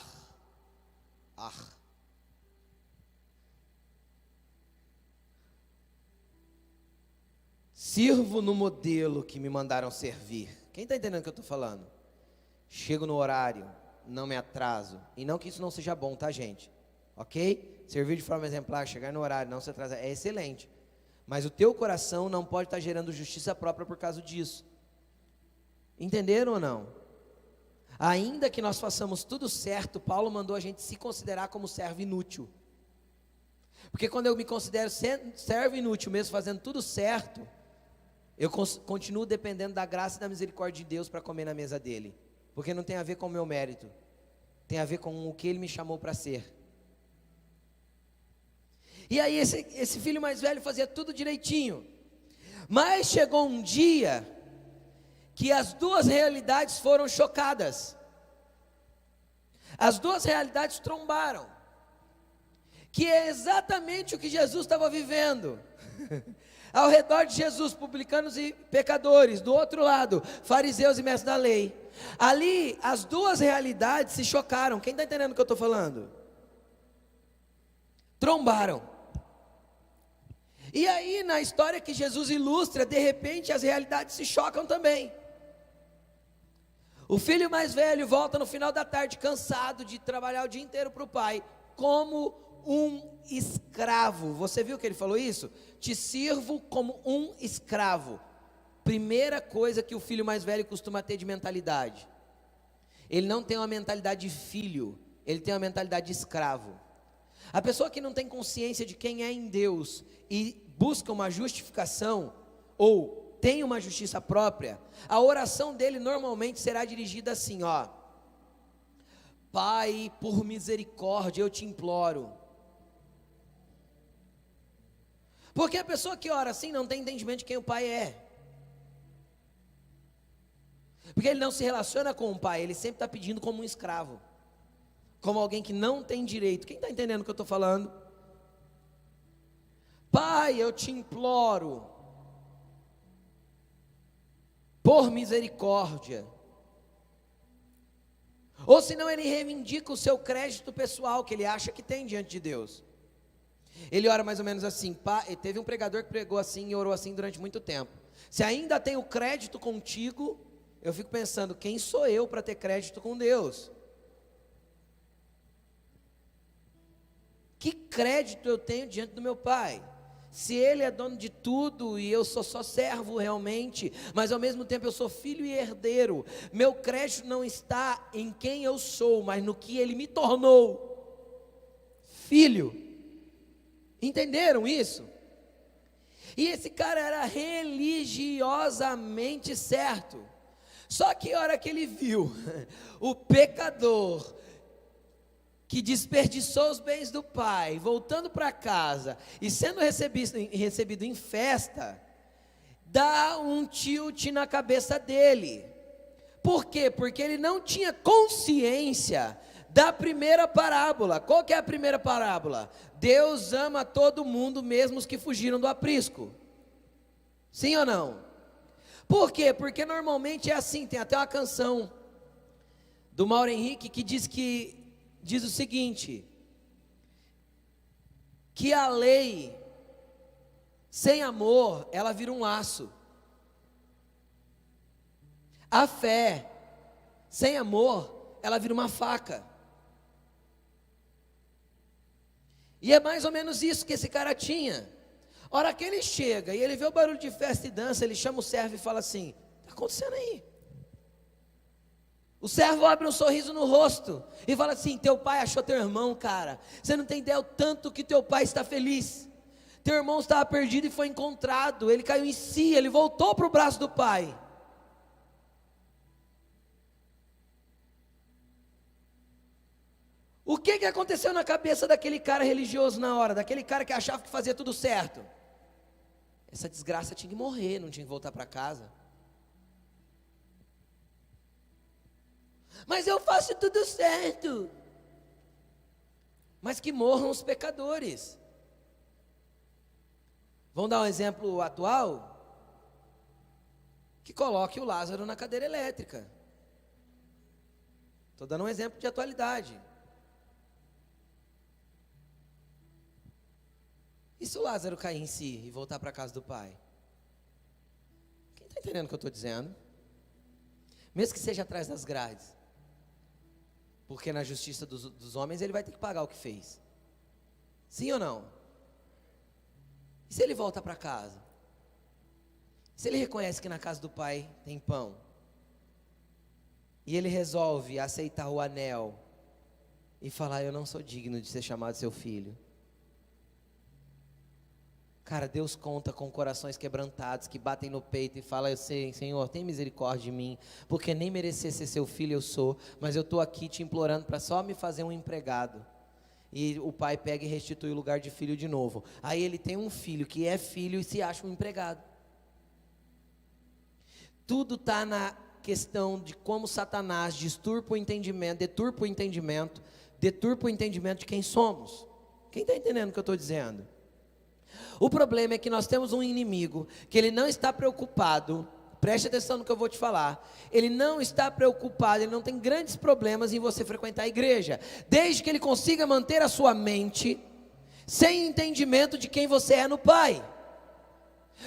Sirvo no modelo que me mandaram servir. Quem está entendendo o que eu estou falando? Chego no horário, não me atraso. E não que isso não seja bom, tá, gente? Ok? Servir de forma exemplar, chegar no horário, não se atrasar, é excelente. Mas o teu coração não pode estar gerando justiça própria por causa disso. Entenderam ou não? Ainda que nós façamos tudo certo, Paulo mandou a gente se considerar como servo inútil. Porque quando eu me considero servo inútil, mesmo fazendo tudo certo, eu continuo dependendo da graça e da misericórdia de Deus para comer na mesa dele. Porque não tem a ver com o meu mérito, tem a ver com o que ele me chamou para ser. E aí esse filho mais velho fazia tudo direitinho. Mas chegou um dia que as duas realidades foram chocadas. As duas realidades trombaram. Que é exatamente o que Jesus estava vivendo. Ao redor de Jesus, publicanos e pecadores. Do outro lado, fariseus e mestres da lei. Ali, as duas realidades se chocaram. Quem está entendendo o que eu estou falando? Trombaram. E aí, na história que Jesus ilustra, de repente as realidades se chocam também. O filho mais velho volta no final da tarde, cansado de trabalhar o dia inteiro para o pai, como um escravo. Você viu que ele falou isso? Te sirvo como um escravo. Primeira coisa que o filho mais velho costuma ter de mentalidade. Ele não tem uma mentalidade de filho, ele tem uma mentalidade de escravo. A pessoa que não tem consciência de quem é em Deus e busca uma justificação, ou tem uma justiça própria, a oração dele normalmente será dirigida assim, ó: Pai, por misericórdia, eu te imploro. Porque a pessoa que ora assim não tem entendimento de quem o pai é. Porque ele não se relaciona com o pai, ele sempre está pedindo como um escravo, como alguém que não tem direito. Quem está entendendo o que eu estou falando? Pai, eu te imploro, por misericórdia. Ou senão ele reivindica o seu crédito pessoal que ele acha que tem diante de Deus. Ele ora mais ou menos assim. Teve um pregador que pregou assim e orou assim durante muito tempo: se ainda tenho crédito contigo, eu fico pensando, quem sou eu para ter crédito com Deus? Que crédito eu tenho diante do meu pai? Se ele é dono de tudo e eu sou só servo realmente, mas ao mesmo tempo eu sou filho e herdeiro, meu crédito não está em quem eu sou, mas no que ele me tornou, filho. Entenderam isso? E esse cara era religiosamente certo. Só que a hora que ele viu o pecador que desperdiçou os bens do pai, voltando para casa e sendo recebido em festa, dá um tilt na cabeça dele. Por quê? Porque ele não tinha consciência da primeira parábola. Qual que é a primeira parábola? Deus ama todo mundo, mesmo os que fugiram do aprisco. Sim ou não? Por quê? Porque normalmente é assim. Tem até uma canção do Mauro Henrique que diz o seguinte: que a lei sem amor, ela vira um laço. A fé sem amor, ela vira uma faca. E é mais ou menos isso que esse cara tinha. A hora que ele chega e ele vê o barulho de festa e dança, ele chama o servo e fala assim: está acontecendo aí? O servo abre um sorriso no rosto e fala assim: teu pai achou teu irmão, cara. Você não tem ideia o tanto que teu pai está feliz. Teu irmão estava perdido e foi encontrado. Ele caiu em si, ele voltou para o braço do pai. O que aconteceu na cabeça daquele cara religioso na hora? Daquele cara que achava que fazia tudo certo? Essa desgraça tinha que morrer, não tinha que voltar para casa. Mas eu faço tudo certo. Mas que morram os pecadores. Vamos dar um exemplo atual? Que coloque o Lázaro na cadeira elétrica. Estou dando um exemplo de atualidade. E se o Lázaro cair em si e voltar para a casa do pai? Quem está entendendo o que eu estou dizendo? Mesmo que seja atrás das grades. Porque na justiça dos homens ele vai ter que pagar o que fez. Sim ou não? E se ele volta para casa? Se ele reconhece que na casa do pai tem pão, e ele resolve aceitar o anel e falar: eu não sou digno de ser chamado seu filho. Cara, Deus conta com corações quebrantados, que batem no peito e falam: eu sei, Senhor, tem misericórdia de mim, porque nem merecer ser seu filho eu sou, mas eu estou aqui te implorando para só me fazer um empregado. E o pai pega e restitui o lugar de filho de novo. Aí ele tem um filho que é filho e se acha um empregado. Tudo está na questão de como Satanás deturpa o entendimento de quem somos. Quem está entendendo o que eu estou dizendo? O problema é que nós temos um inimigo que ele não está preocupado, preste atenção no que eu vou te falar, ele não está preocupado, ele não tem grandes problemas em você frequentar a igreja, desde que ele consiga manter a sua mente sem entendimento de quem você é no Pai.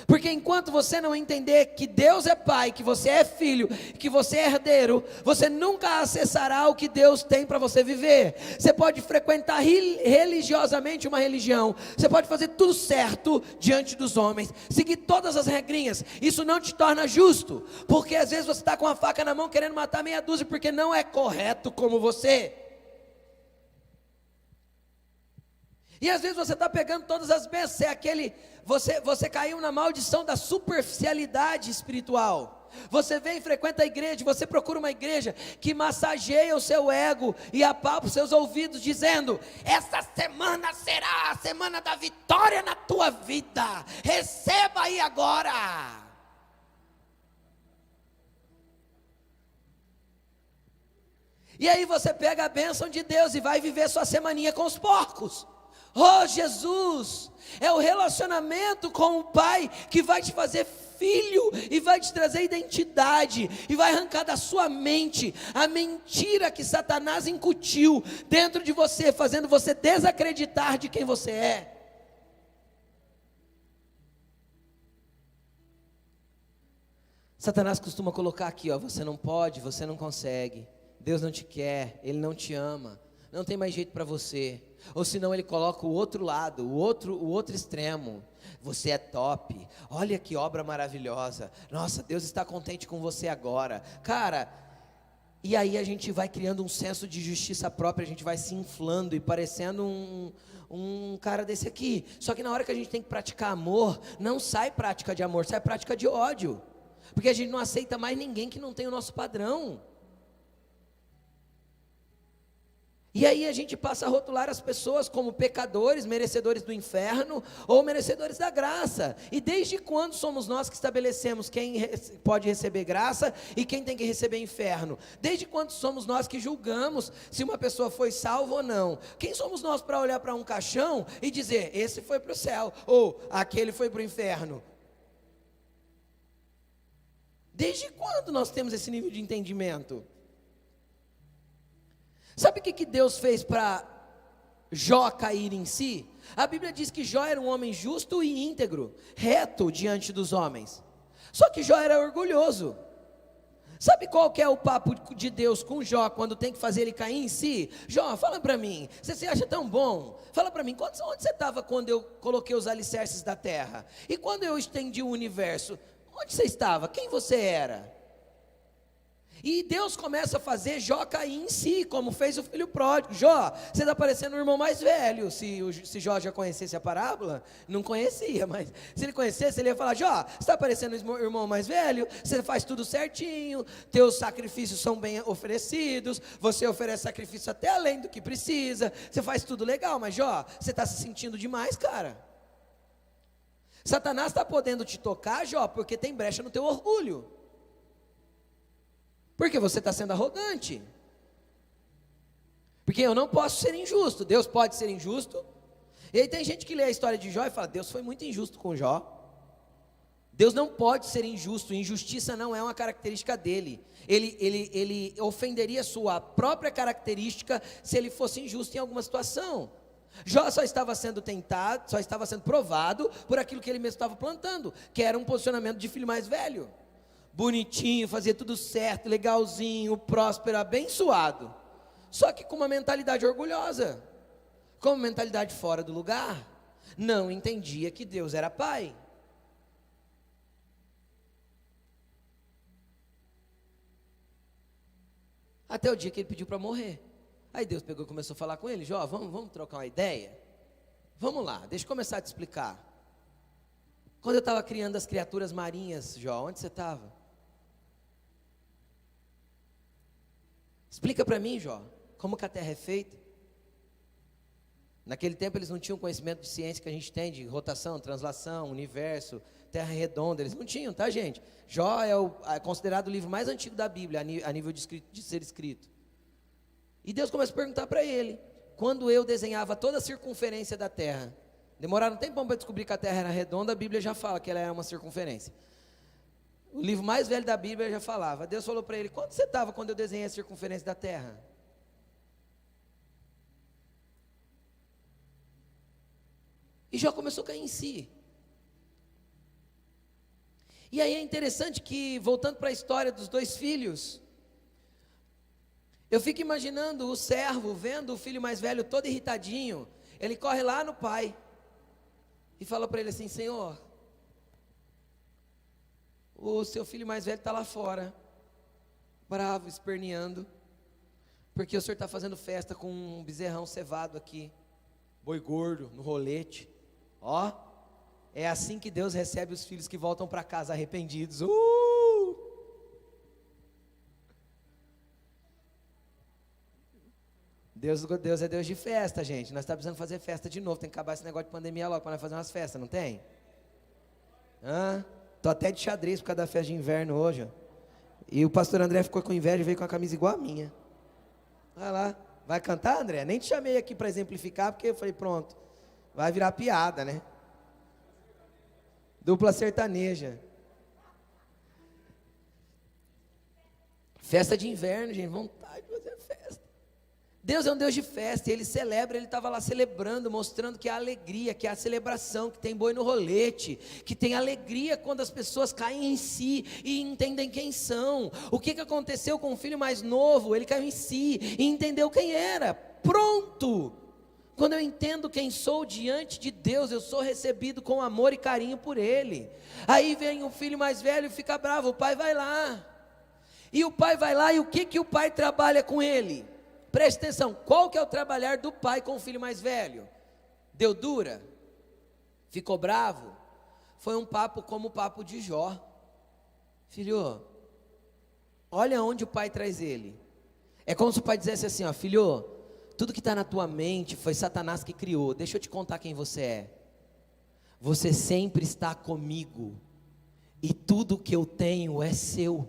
Porque enquanto você não entender que Deus é Pai, que você é filho, que você é herdeiro, você nunca acessará o que Deus tem para você viver. Você pode frequentar religiosamente uma religião, você pode fazer tudo certo diante dos homens, seguir todas as regrinhas, isso não te torna justo, porque às vezes você está com a faca na mão querendo matar meia dúzia, porque não é correto como você. E às vezes você está pegando todas as bênçãos, você caiu na maldição da superficialidade espiritual. Você vem e frequenta a igreja, você procura uma igreja que massageia o seu ego e apalpa os seus ouvidos, dizendo: essa semana será a semana da vitória na tua vida, receba aí agora. E aí você pega a bênção de Deus e vai viver sua semaninha com os porcos. Oh, Jesus, é o relacionamento com o Pai que vai te fazer filho e vai te trazer identidade e vai arrancar da sua mente a mentira que Satanás incutiu dentro de você, fazendo você desacreditar de quem você é. Satanás costuma colocar aqui, ó: você não pode, você não consegue, Deus não te quer, Ele não te ama, não tem mais jeito para você. Ou senão ele coloca o outro lado, o outro extremo: você é top, olha que obra maravilhosa, nossa, Deus está contente com você agora, cara. E aí a gente vai criando um senso de justiça própria, a gente vai se inflando e parecendo um cara desse aqui. Só que na hora que a gente tem que praticar amor, não sai prática de amor, sai prática de ódio. porque a gente não aceita mais ninguém que não tem o nosso padrão. E aí a gente passa a rotular as pessoas como pecadores, merecedores do inferno ou merecedores da graça. E desde quando somos nós que estabelecemos quem pode receber graça e quem tem que receber inferno? Desde quando somos nós que julgamos se uma pessoa foi salva ou não? Quem somos nós para olhar para um caixão e dizer, esse foi para o céu ou aquele foi para o inferno? Desde quando nós temos esse nível de entendimento? Sabe o que Deus fez para Jó cair em si? A Bíblia diz que Jó era um homem justo e íntegro, reto diante dos homens. Só que Jó era orgulhoso. Sabe qual que é o papo de Deus com Jó quando tem que fazer ele cair em si? Jó, fala para mim, você se acha tão bom? Fala para mim, onde você estava quando eu coloquei os alicerces da terra? E quando eu estendi o universo? Onde você estava? Quem você era? E Deus começa a fazer Jó cair em si, como fez o filho pródigo. Jó, você está parecendo o irmão mais velho. Se Jó já conhecesse a parábola, não conhecia, mas se ele conhecesse, ele ia falar, Jó, você está parecendo o irmão mais velho, você faz tudo certinho, teus sacrifícios são bem oferecidos, você oferece sacrifício até além do que precisa, você faz tudo legal, mas Jó, você está se sentindo demais, cara. Satanás está podendo te tocar, Jó, porque tem brecha no teu orgulho. Porque você está sendo arrogante. Porque eu não posso ser injusto. Deus pode ser injusto. E aí tem gente que lê a história de Jó e fala, Deus foi muito injusto com Jó. Deus não pode ser injusto. Injustiça não é uma característica dele. Ele ofenderia a sua própria característica se ele fosse injusto em alguma situação. Jó só estava sendo tentado, só estava sendo provado por aquilo que ele mesmo estava plantando, que era um posicionamento de filho mais velho. Bonitinho, fazia tudo certo, legalzinho, próspero, abençoado. Só que com uma mentalidade orgulhosa, com uma mentalidade fora do lugar. Não entendia que Deus era pai. Até o dia que ele pediu para morrer. Aí Deus pegou e começou a falar com ele, Jó, vamos trocar uma ideia? Vamos lá, deixa eu começar a te explicar. Quando eu estava criando as criaturas marinhas, Jó, onde você estava? Explica para mim, Jó, como que a terra é feita? Naquele tempo eles não tinham conhecimento de ciência que a gente tem, de rotação, translação, universo, terra redonda, eles não tinham, tá, gente? Jó é considerado o livro mais antigo da Bíblia, a nível de ser escrito. E Deus começa a perguntar para ele, quando eu desenhava toda a circunferência da terra, demoraram um tempão para descobrir que a terra era redonda, a Bíblia já fala que ela era uma circunferência. O livro mais velho da Bíblia já falava. Deus falou para ele, quando você estava quando eu desenhei a circunferência da terra? E Jó começou a cair em si. E aí é interessante que, voltando para a história dos dois filhos, eu fico imaginando o servo vendo o filho mais velho todo irritadinho, ele corre lá no pai e fala para ele assim, Senhor, o seu filho mais velho está lá fora, bravo, esperneando, porque o senhor está fazendo festa com um bezerrão cevado aqui, boi gordo, no rolete. Ó, é assim que Deus recebe os filhos que voltam para casa arrependidos. Deus é Deus de festa, gente. Nós estamos precisando fazer festa de novo. Tem que acabar esse negócio de pandemia logo para nós fazer umas festas, não tem? Tô até de xadrez por causa da festa de inverno hoje, ó. E o pastor André ficou com inveja e veio com a camisa igual a minha. Vai lá. Vai cantar, André? Nem te chamei aqui para exemplificar, porque eu falei, pronto, vai virar piada, né? Dupla sertaneja. Festa de inverno, gente, vontade de fazer festa. Deus é um Deus de festa, e Ele celebra, Ele estava lá celebrando, mostrando que há alegria, que há celebração, que tem boi no rolete, que tem alegria quando as pessoas caem em si e entendem quem são. O que aconteceu com o filho mais novo? Ele caiu em si e entendeu quem era. Pronto! Quando eu entendo quem sou diante de Deus, eu sou recebido com amor e carinho por Ele. Aí vem o filho mais velho e fica bravo, o pai vai lá. E o pai vai lá, e o que o pai trabalha com ele? Preste atenção, qual que é o trabalhar do pai com o filho mais velho? Deu dura? Ficou bravo? Foi um papo como o papo de Jó. Filho, olha onde o pai traz ele. É como se o pai dissesse assim, ó, filho, tudo que está na tua mente foi Satanás que criou. Deixa eu te contar quem você é. Você sempre está comigo. E tudo que eu tenho é seu.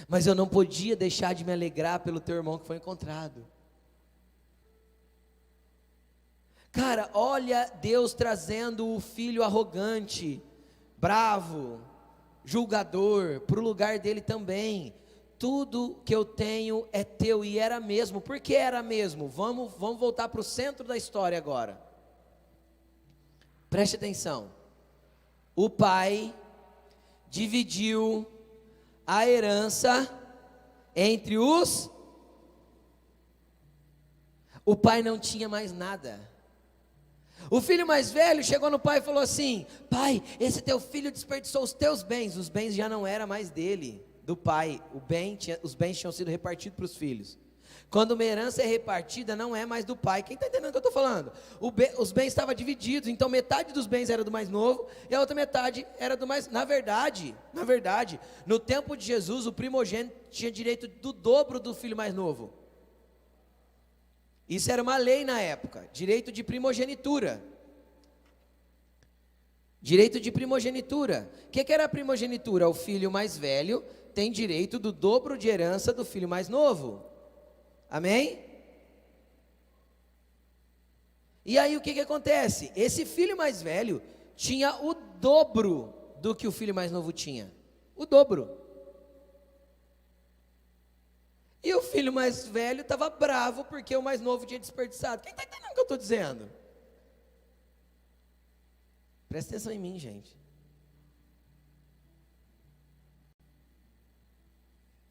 Mas eu não podia deixar de me alegrar pelo teu irmão que foi encontrado. Cara, olha Deus trazendo o filho arrogante, bravo, julgador, para o lugar dele também. Tudo que eu tenho é teu, e era mesmo. Por que era mesmo? Vamos voltar para o centro da história agora. Preste atenção. O pai dividiu a herança entre os... O pai não tinha mais nada. O filho mais velho chegou no pai e falou assim: pai, esse teu filho desperdiçou os teus bens. Os bens já não eram mais dele, do pai. Os bens tinham sido repartidos para os filhos. Quando uma herança é repartida, não é mais do pai. Quem está entendendo o que eu estou falando? Os bens estavam divididos, então metade dos bens era do mais novo e a outra metade era do mais... Na verdade, no tempo de Jesus, o primogênito tinha direito do dobro do filho mais novo. Isso era uma lei na época, direito de primogenitura. Direito de primogenitura. O que era a primogenitura? O filho mais velho tem direito do dobro de herança do filho mais novo. Amém? E aí o que acontece? Esse filho mais velho tinha o dobro do que o filho mais novo tinha. O dobro. E o filho mais velho estava bravo porque o mais novo tinha desperdiçado. Quem está entendendo o que eu estou dizendo? Presta atenção em mim, gente.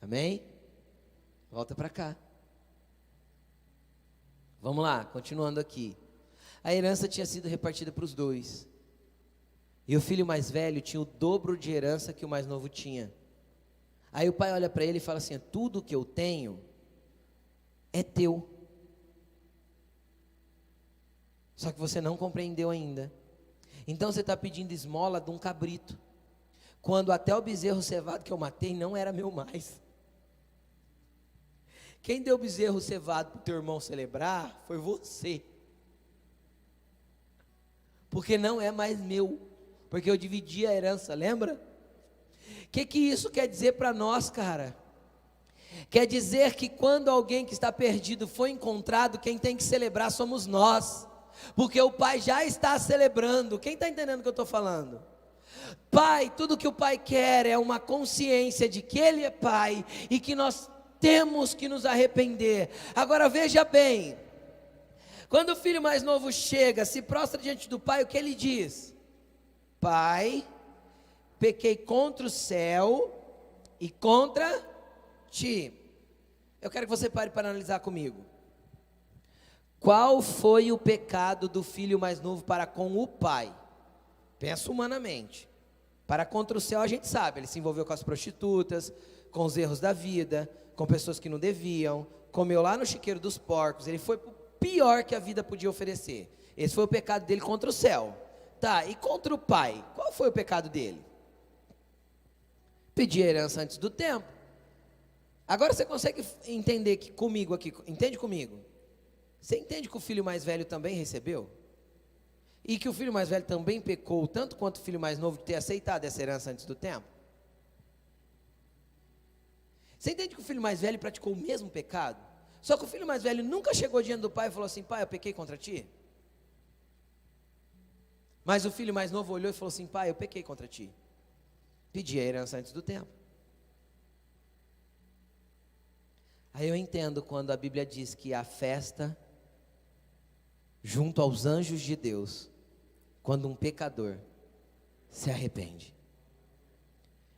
Amém? Volta para cá. Vamos lá, continuando aqui. A herança tinha sido repartida para os dois. E o filho mais velho tinha o dobro de herança que o mais novo tinha. Aí o pai olha para ele e fala assim: tudo que eu tenho é teu. Só que você não compreendeu ainda. Então você está pedindo esmola de um cabrito, quando até o bezerro cevado que eu matei não era meu mais. Quem deu o bezerro cevado para o teu irmão celebrar foi você. Porque não é mais meu, porque eu dividi a herança, lembra? O que isso quer dizer para nós, cara? Quer dizer que quando alguém que está perdido foi encontrado, quem tem que celebrar somos nós, porque o pai já está celebrando. Quem está entendendo o que eu estou falando? Pai, tudo que o pai quer é uma consciência de que ele é pai e que nós temos que nos arrepender. Agora veja bem, quando o filho mais novo chega, se prostra diante do pai, o que ele diz? Pai, pequei contra o céu e contra ti. Eu quero que você pare para analisar comigo. Qual foi o pecado do filho mais novo para com o pai? Pensa humanamente. Para contra o céu a gente sabe, ele se envolveu com as prostitutas, com os erros da vida, com pessoas que não deviam, comeu lá no chiqueiro dos porcos, ele foi o pior que a vida podia oferecer. Esse foi o pecado dele contra o céu. Tá, e contra o pai, qual foi o pecado dele? Pedir herança antes do tempo. Agora você consegue entender que comigo aqui, entende comigo? Você entende que o filho mais velho também recebeu? E que o filho mais velho também pecou, tanto quanto o filho mais novo, de ter aceitado essa herança antes do tempo? Você entende que o filho mais velho praticou o mesmo pecado? Só que o filho mais velho nunca chegou diante do pai e falou assim: pai, eu pequei contra ti. Mas o filho mais novo olhou e falou assim: pai, eu pequei contra ti. Pedi a herança antes do tempo. Aí eu entendo quando a Bíblia diz que a festa junto aos anjos de Deus, quando um pecador se arrepende.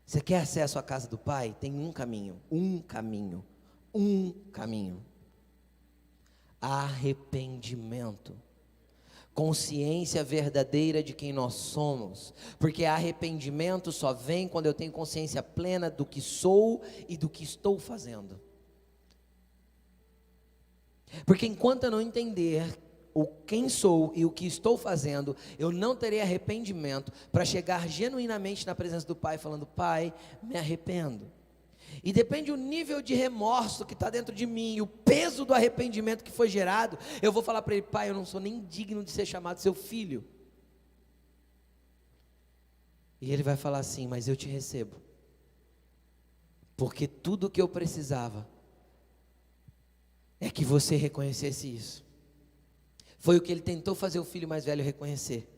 Você quer acesso à casa do Pai? Tem um caminho. Arrependimento. Consciência verdadeira de quem nós somos, porque arrependimento só vem quando eu tenho consciência plena do que sou e do que estou fazendo. Porque enquanto eu não entender o quem sou e o que estou fazendo, eu não terei arrependimento para chegar genuinamente na presença do Pai, falando: Pai, me arrependo. E depende do nível de remorso que está dentro de mim, e o peso do arrependimento que foi gerado, eu vou falar para Ele: Pai, eu não sou nem digno de ser chamado seu filho. E Ele vai falar assim: mas eu te recebo, porque tudo o que eu precisava é que você reconhecesse isso. Foi o que Ele tentou fazer o filho mais velho reconhecer.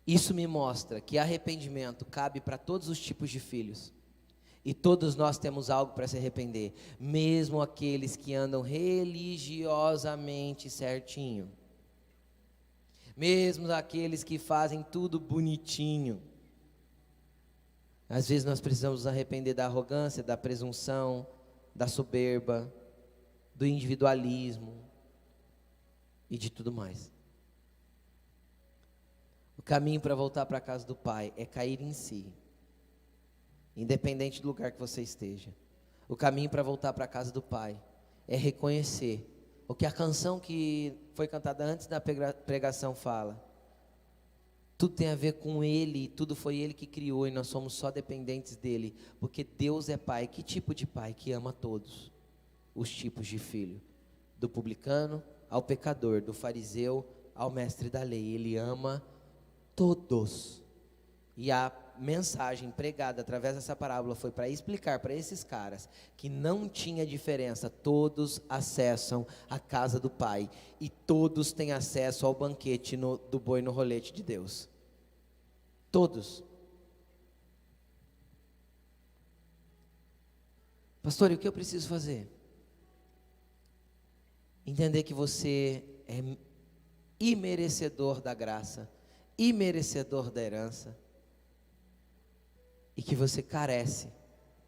Isso me mostra que arrependimento cabe para todos os tipos de filhos. E todos nós temos algo para se arrepender, mesmo aqueles que andam religiosamente certinho. Mesmo aqueles que fazem tudo bonitinho. Às vezes nós precisamos nos arrepender da arrogância, da presunção, da soberba, do individualismo e de tudo mais. O caminho para voltar para a casa do Pai é cair em si, independente do lugar que você esteja. O caminho para voltar para a casa do Pai é reconhecer o que a canção que foi cantada antes da pregação fala. Tudo tem a ver com Ele, tudo foi Ele que criou e nós somos só dependentes dEle, porque Deus é Pai. Que tipo de Pai? Que ama todos os tipos de filho, do publicano ao pecador, do fariseu ao mestre da lei. Ele ama todos. E a mensagem pregada através dessa parábola foi para explicar para esses caras que não tinha diferença, todos acessam a casa do Pai e todos têm acesso ao banquete do boi no rolete de Deus. Todos. Pastor, e o que eu preciso fazer? Entender que você é imerecedor da graça, imerecedor da herança, e que você carece,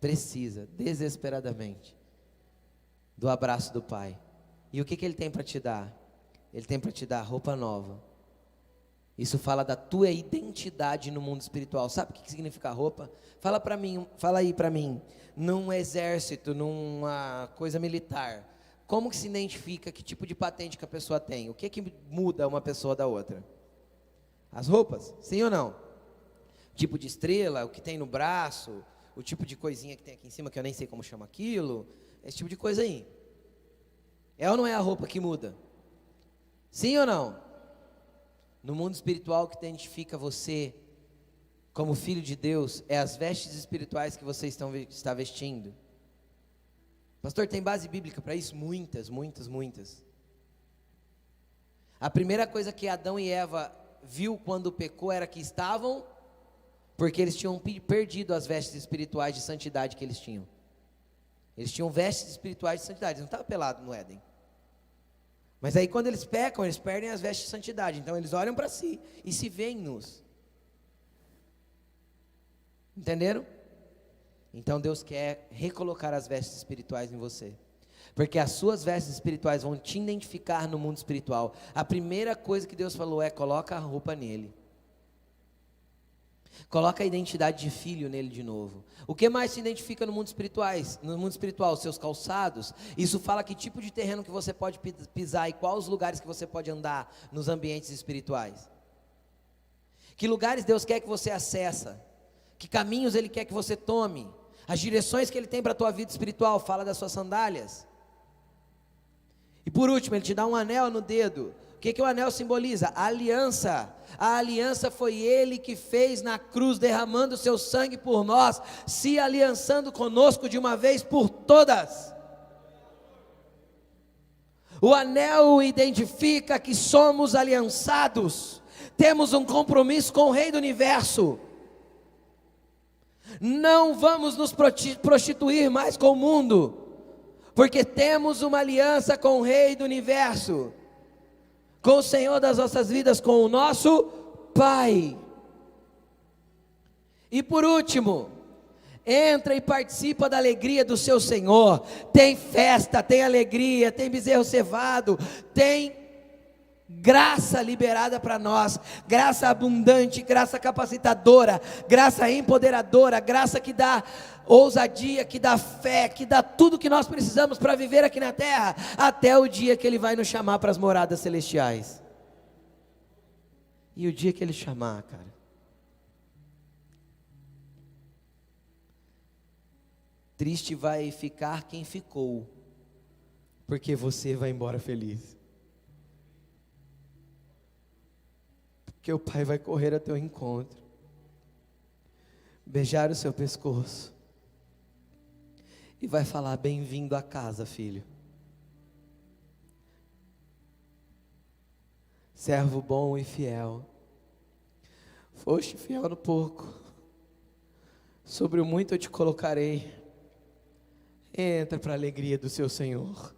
precisa, desesperadamente, do abraço do Pai. E o que Ele tem para te dar? Ele tem para te dar roupa nova. Isso fala da tua identidade no mundo espiritual. Sabe o que significa roupa? Fala aí para mim, num exército, numa coisa militar, como que se identifica que tipo de patente que a pessoa tem? O que muda uma pessoa da outra? As roupas, sim ou não? Tipo de estrela, o que tem no braço, o tipo de coisinha que tem aqui em cima, que eu nem sei como chama aquilo, esse tipo de coisa aí. É ou não é a roupa que muda? Sim ou não? No mundo espiritual, o que identifica você como filho de Deus é as vestes espirituais que você está vestindo. Pastor, tem base bíblica para isso? Muitas, muitas, muitas. A primeira coisa que Adão e Eva viu quando pecou era que estavam, porque eles tinham perdido as vestes espirituais de santidade que eles tinham. Eles tinham vestes espirituais de santidade, eles não estavam pelados no Éden. Mas aí quando eles pecam, eles perdem as vestes de santidade. Então eles olham para si e se veem nus. Entenderam? Então Deus quer recolocar as vestes espirituais em você, porque as suas vestes espirituais vão te identificar no mundo espiritual. A primeira coisa que Deus falou é: coloca a roupa nele. Coloca a identidade de filho nele de novo. O que mais se identifica no mundo espiritual? Seus calçados. Isso fala que tipo de terreno que você pode pisar e quais os lugares que você pode andar nos ambientes espirituais. Que lugares Deus quer que você acessa? Que caminhos Ele quer que você tome? As direções que Ele tem para a tua vida espiritual. Fala das suas sandálias. E por último, Ele te dá um anel no dedo. O que o anel simboliza? A aliança. A aliança foi Ele que fez na cruz, derramando o seu sangue por nós, se aliançando conosco de uma vez por todas. O anel identifica que somos aliançados, temos um compromisso com o Rei do Universo. Não vamos nos prostituir mais com o mundo, porque temos uma aliança com o Rei do Universo, com o Senhor das nossas vidas, com o nosso Pai. E por último, entra e participa da alegria do seu Senhor. Tem festa, tem alegria, tem bezerro cevado, tem graça liberada para nós, graça abundante, graça capacitadora, graça empoderadora, graça que dá ousadia, que dá fé, que dá tudo que nós precisamos para viver aqui na terra, até o dia que Ele vai nos chamar para as moradas celestiais. E o dia que Ele chamar, cara, triste vai ficar quem ficou, porque você vai embora feliz. Porque o Pai vai correr ao teu encontro, beijar o seu pescoço e vai falar: bem-vindo a casa, filho. Servo bom e fiel, foste fiel no pouco, sobre o muito eu te colocarei. Entra para a alegria do seu Senhor.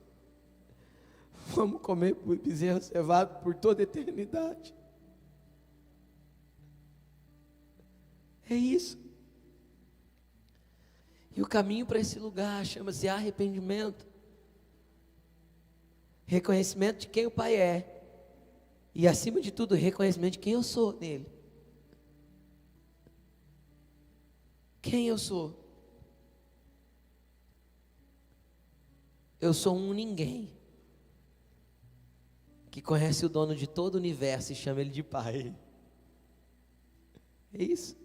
Vamos comer bezerro cevado por toda a eternidade. É isso. E o caminho para esse lugar chama-se arrependimento. Reconhecimento de quem o Pai é. E acima de tudo, reconhecimento de quem eu sou nele. Quem eu sou? Eu sou um ninguém que conhece o dono de todo o universo e chama ele de Pai. É isso.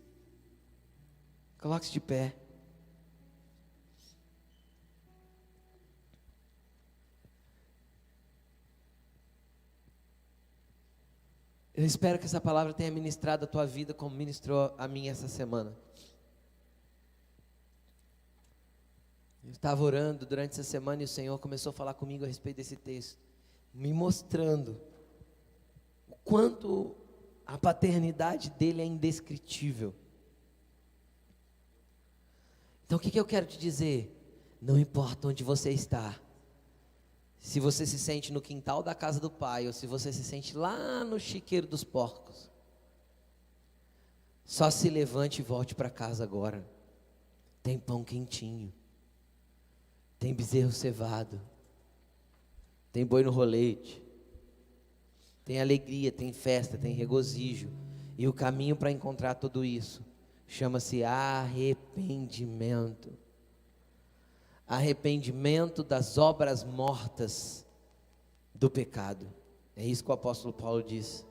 Coloque-se de pé. Eu espero que essa palavra tenha ministrado a tua vida como ministrou a minha essa semana. Eu estava orando durante essa semana e o Senhor começou a falar comigo a respeito desse texto, me mostrando o quanto a paternidade dele é indescritível. Então o que eu quero te dizer? Não importa onde você está, se você se sente no quintal da casa do Pai, ou se você se sente lá no chiqueiro dos porcos, só se levante e volte para casa agora. Tem pão quentinho, tem bezerro cevado, tem boi no rolete, tem alegria, tem festa, tem regozijo. E o caminho para encontrar tudo isso chama-se arrependimento. Arrependimento das obras mortas do pecado. É isso que o apóstolo Paulo diz.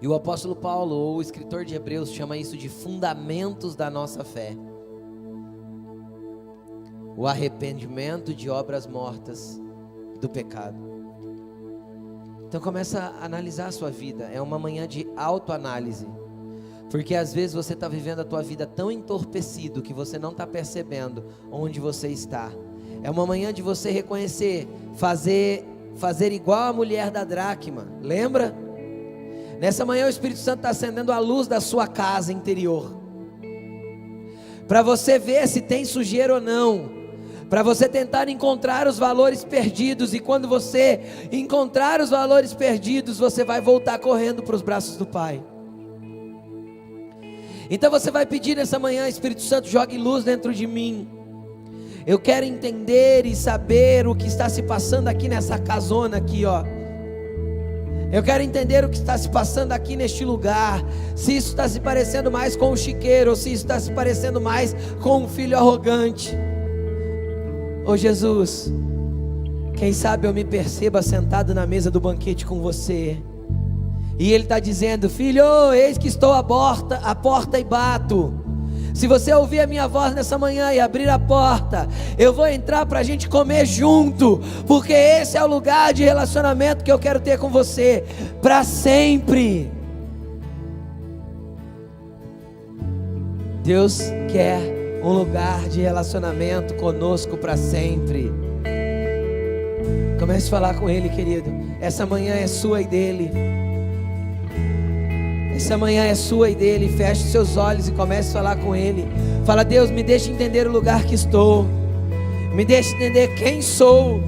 E o apóstolo Paulo, ou o escritor de Hebreus, chama isso de fundamentos da nossa fé. O arrependimento de obras mortas do pecado. Então começa a analisar a sua vida. É uma manhã de autoanálise. Porque às vezes você está vivendo a tua vida tão entorpecido que você não está percebendo onde você está. É uma manhã de você reconhecer, fazer igual a mulher da dracma. Lembra? Nessa manhã o Espírito Santo está acendendo a luz da sua casa interior. Para você ver se tem sujeira ou não. Para você tentar encontrar os valores perdidos. E quando você encontrar os valores perdidos, você vai voltar correndo para os braços do Pai. Então você vai pedir nessa manhã: Espírito Santo, jogue luz dentro de mim. Eu quero entender e saber o que está se passando aqui nessa casona aqui, ó. Eu quero entender o que está se passando aqui neste lugar. Se isso está se parecendo mais com um chiqueiro, ou se isso está se parecendo mais com um filho arrogante. Ô Jesus, quem sabe eu me perceba sentado na mesa do banquete com você. E Ele está dizendo: filho, eis que estou à porta e bato. Se você ouvir a minha voz nessa manhã e abrir a porta, eu vou entrar para a gente comer junto. Porque esse é o lugar de relacionamento que eu quero ter com você para sempre. Deus quer um lugar de relacionamento conosco para sempre. Comece a falar com Ele, querido. Essa manhã é sua e dele. Essa manhã é sua e dele. Feche seus olhos e comece a falar com Ele. Fala: Deus, me deixe entender o lugar que estou. Me deixe entender quem sou.